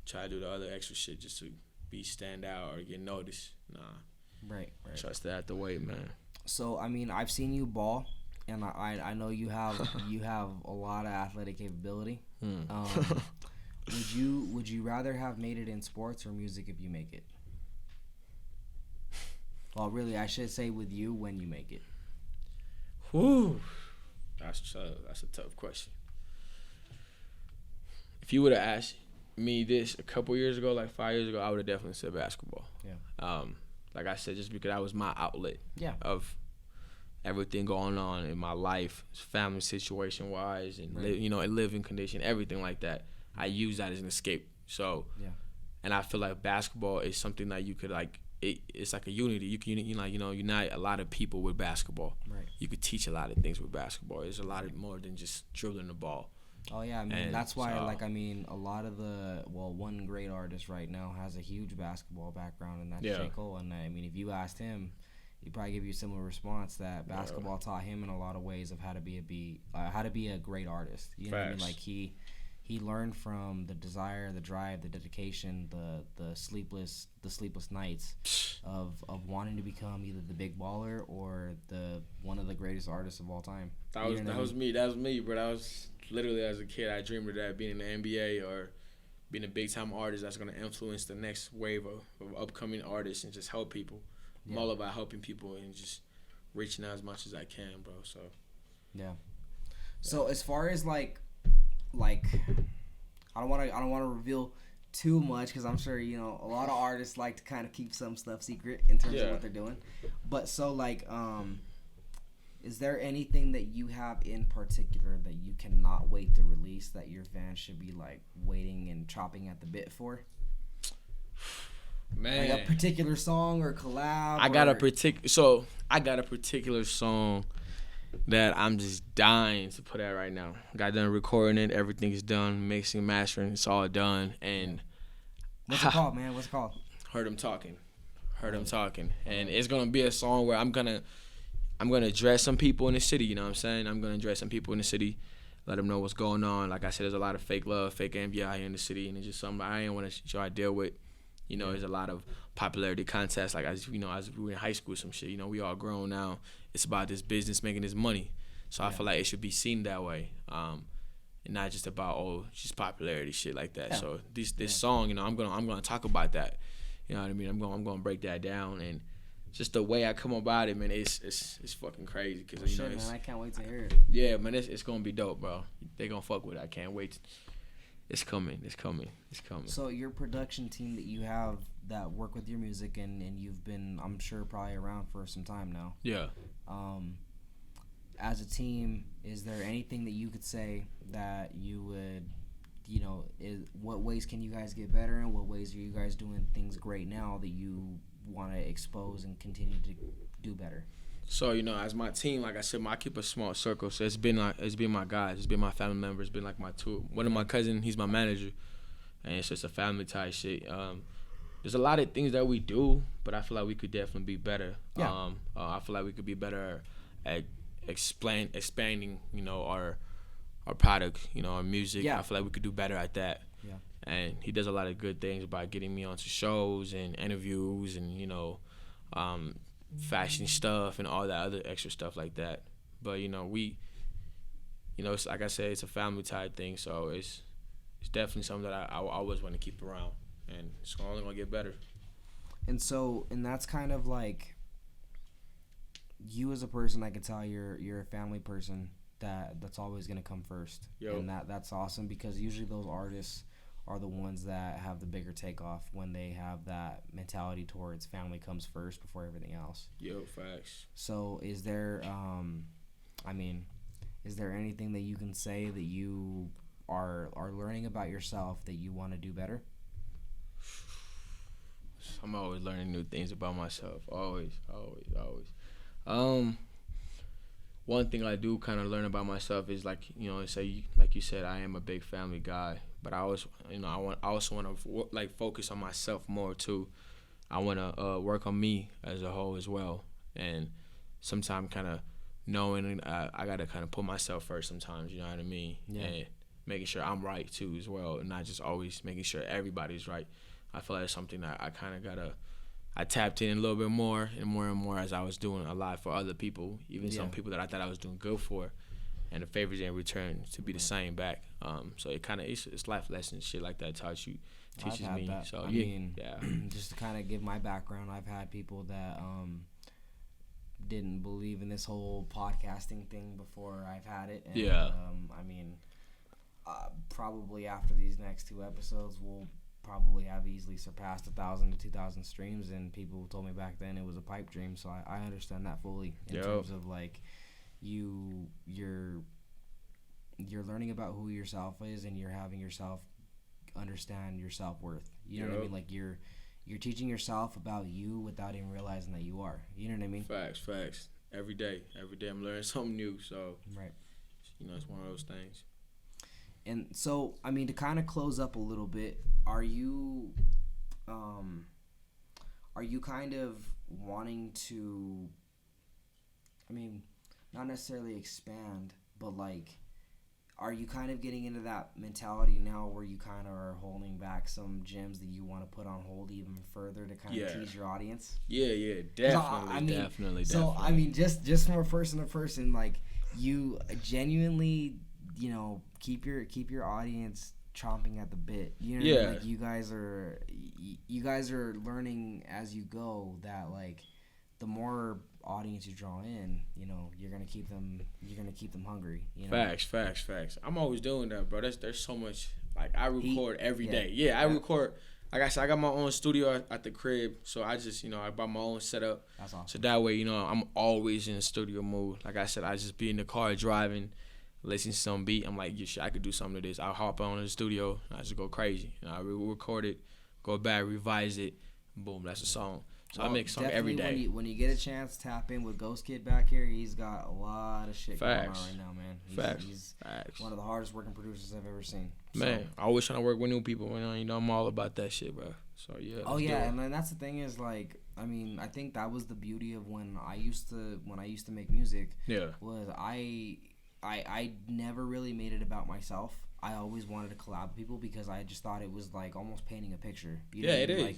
try to do the other extra shit just to stand out or get noticed. Nah. Right. Try to stay out the way, man. So I mean, I've seen you ball. And I know you have a lot of athletic capability. Would you rather have made it in sports or music if you make it? Well, really, I should say with you when you make it. Whew. That's a tough question. If you would have asked me this a couple years ago, like 5 years ago, I would have definitely said basketball. Yeah. Like I said, just because that was my outlet. Yeah. Of everything going on in my life, family situation wise, and you know, and living condition, everything like that. I use that as an escape. So, and I feel like basketball is something that you could like. It's like a unity. You can unite a lot of people with basketball. Right. You could teach a lot of things with basketball. There's a lot of more than just dribbling the ball. Oh yeah, I mean that's why a lot of one great artist right now has a huge basketball background, and that's J. Cole. And I mean, if you asked him, he'd probably give you a similar response that basketball taught him in a lot of ways of how to be a great artist. You know what I mean? Like he he learned from the desire, the drive, the dedication, the sleepless nights of wanting to become either the big baller or the one of the greatest artists of all time. That was me. That was me, bro. That was literally as a kid. I dreamed of that, being in the NBA or being a big time artist that's gonna influence the next wave of upcoming artists and just help people. I'm all about helping people and just reaching out as much as I can, bro. So yeah. So as far as like I don't want to reveal too much because I'm sure a lot of artists like to kind of keep some stuff secret in terms of what they're doing. But so like is there anything that you have in particular that you cannot wait to release that your fans should be like waiting and chopping at the bit for? Man, like a particular song or collab. I got a particular song that I'm just dying to put out right now. Got done recording it. Everything's done. Mixing, mastering. It's all done. And what's it called, man? What's it called? Heard Him Talking. And it's gonna be a song where I'm gonna address some people in the city. You know what I'm saying? I'm gonna address some people in the city, let them know what's going on. Like I said, there's a lot of fake love, fake envy out here in the city, and it's just something I ain't want to try to deal with. There's a lot of popularity contests. Like as we were in high school, some shit. We all grown now. It's about this business making this money. So I feel like it should be seen that way, and not just about just popularity shit like that. Yeah. So this song, I'm gonna talk about that. You know what I mean? I'm gonna break that down, and just the way I come about it, man, it's fucking crazy. Cause man, I can't wait to hear it. Yeah, man, it's gonna be dope, bro. They gonna fuck with it. I can't wait. It's coming. So your production team that you have that work with your music and you've been, I'm sure, probably around for some time now. Yeah. As a team, is there anything that you could say that you would, what ways can you guys get better and what ways are you guys doing things great now that you want to expose and continue to do better? So, as my team, like I said, I keep a small circle. So it's been my guys, it's been my family members, it's been like one of my cousins, he's my manager, and it's just a family type shit. There's a lot of things that we do, but I feel like we could definitely be better. Yeah. I feel like we could be better at expanding, our product, our music. Yeah. I feel like we could do better at that. Yeah. And he does a lot of good things by getting me onto shows and interviews and fashion stuff and all that other extra stuff like that. But it's like I said, it's a family type thing, so it's definitely something that I always want to keep around, and it's only gonna get better. And that's kind of like you as a person. I can tell you're a family person that's always gonna come first. Yo. And that's awesome because usually those artists are the ones that have the bigger takeoff when they have that mentality towards family comes first before everything else. Yo, facts. So is there is there anything that you can say that you are learning about yourself that you want to do better? I'm always learning new things about myself. Always. One thing I do kind of learn about myself is like you said, I am a big family guy, but I always I also want to like focus on myself more too. I want to work on me as a whole as well, and sometimes kind of knowing I gotta kind of put myself first sometimes. You know what I mean? Yeah. And making sure I'm right too as well, and not just always making sure everybody's right. I feel like it's something that I kind of I tapped in a little bit more and more as I was doing a lot for other people, even some people that I thought I was doing good for, and the favors in return to be the same back. So it kind of it's life lessons, shit like that teaches me. That. So I mean, yeah. Just to kind of give my background, I've had people that didn't believe in this whole podcasting thing before I've had it. And, probably after these next 2 episodes, we'll probably have easily surpassed 1,000 to 2,000 streams, and people told me back then it was a pipe dream. So I understand that fully in terms of like you're learning about who yourself is, and you're having yourself understand your self-worth. You know what I mean? Like you're teaching yourself about you without even realizing that you are. You know what I mean? Facts. Every day I'm learning something new. So right. It's one of those things. And so, I mean, to kind of close up a little bit, are you kind of wanting to, I mean, not necessarily expand, but like, are you kind of getting into that mentality now where you kind of are holding back some gems that you want to put on hold even further to kind of tease your audience? Yeah, definitely. So, I mean, just from a person to person, like, you genuinely, keep your audience chomping at the bit. You know, Yeah. like, you guys are learning as you go that, like, the more audience you draw in, you're gonna keep them hungry. Facts. I'm always doing that, bro. There's so much. Like, I record every day. Yeah, I record. Like I said, I got my own studio at the crib, so I just, I bought my own setup. That's awesome. So that way, I'm always in the studio mode. Like I said, I just be in the car driving, listening to some beat. I'm like, yeah, shit, I could do something to this. I'll hop on in the studio, and I just go crazy. I record it, go back, revise it, boom, that's a song. So I make a song every day. When you get a chance, tap in with Ghost Kid back here. He's got a lot of shit going on right now, man. He's one of the hardest working producers I've ever seen. Man, I always trying to work with new people. I'm all about that shit, bro. So yeah. Oh yeah, and then that's the thing is, like, I mean, I think that was the beauty of when I used to make music. Yeah. Was I never really made it about myself. I always wanted to collab with people because I just thought it was like almost painting a picture. It is. Like,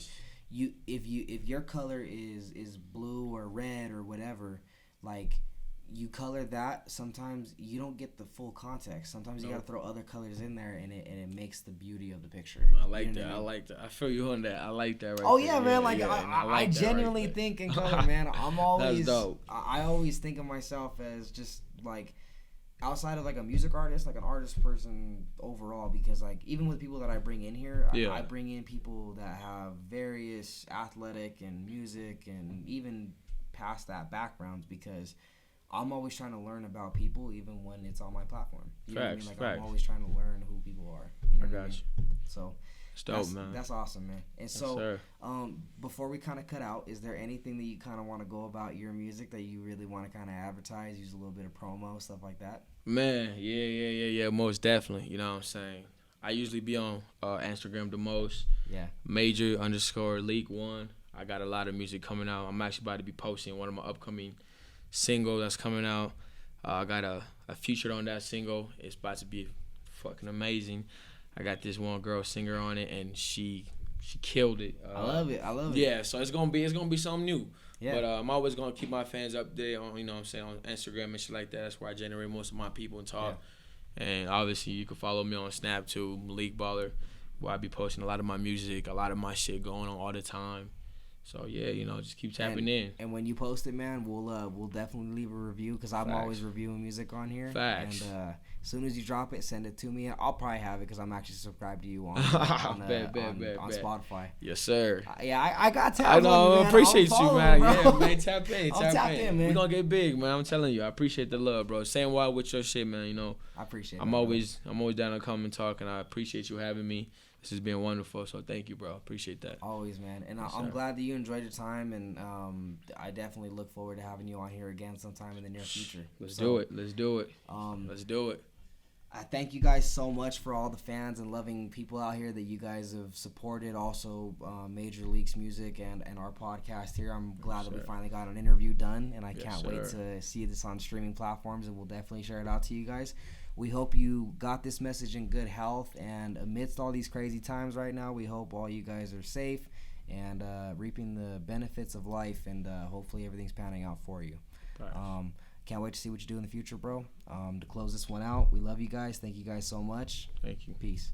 if your color is blue or red or whatever, like, you color that, sometimes you don't get the full context. Sometimes you gotta throw other colors in there, and it makes the beauty of the picture. I like that. I like that. I feel you on that. I like that. Oh yeah, man. Like, I genuinely think in color, man. I'm always. That's dope. I always think of myself as just like, outside of like a music artist, like an artist person overall, because like even with people that I bring in here, I bring in people that have various athletic and music and even past that backgrounds, because I'm always trying to learn about people even when it's on my platform. You know what I mean? Like, I'm always trying to learn who people are. You know what I mean? So it's dope, man. That's awesome, man. And so, before we kind of cut out, is there anything that you kind of want to go about your music that you really want to kind of advertise, use a little bit of promo, stuff like that? Man, yeah, most definitely. You know what I'm saying? I usually be on Instagram the most. Yeah. Major_Leek1. I got a lot of music coming out. I'm actually about to be posting one of my upcoming singles that's coming out. I got a featured on that single. It's about to be fucking amazing. I got this one girl singer on it, and she killed it. I love it. Yeah, so it's gonna be something new. Yeah. But I'm always gonna keep my fans up there on, what I'm saying, on Instagram and shit like that. That's where I generate most of my people and talk. Yeah. And obviously you can follow me on Snap too, Leek Baller, where I be posting a lot of my music, a lot of my shit going on all the time. So yeah, just keep tapping in. And when you post it, man, we'll definitely leave a review, because I'm always reviewing music on here. Facts. And as soon as you drop it, send it to me. I'll probably have it because I'm actually subscribed to you on Spotify. Yes, sir. I got tabs. I know. I appreciate you, man. Bro. Yeah, man. Tap in. Tap in, man. We gonna get big, man. I'm telling you. I appreciate the love, bro. Same wild with your shit, man. I appreciate it. I'm always down to come and talk, and I appreciate you having me. This has been wonderful, so thank you, bro. Appreciate that. Always, man. And I'm glad that you enjoyed your time, and I definitely look forward to having you on here again sometime in the near future. Let's do it. Let's do it. I thank you guys so much for all the fans and loving people out here that you guys have supported. Also, Major Leek's music and our podcast here. I'm glad that we finally got an interview done, and I can't wait to see this on streaming platforms, and we'll definitely share it out to you guys. We hope you got this message in good health, and amidst all these crazy times right now, we hope all you guys are safe and reaping the benefits of life, and hopefully everything's panning out for you. Can't wait to see what you do in the future, bro. To close this one out, we love you guys. Thank you guys so much. Thank you. Peace.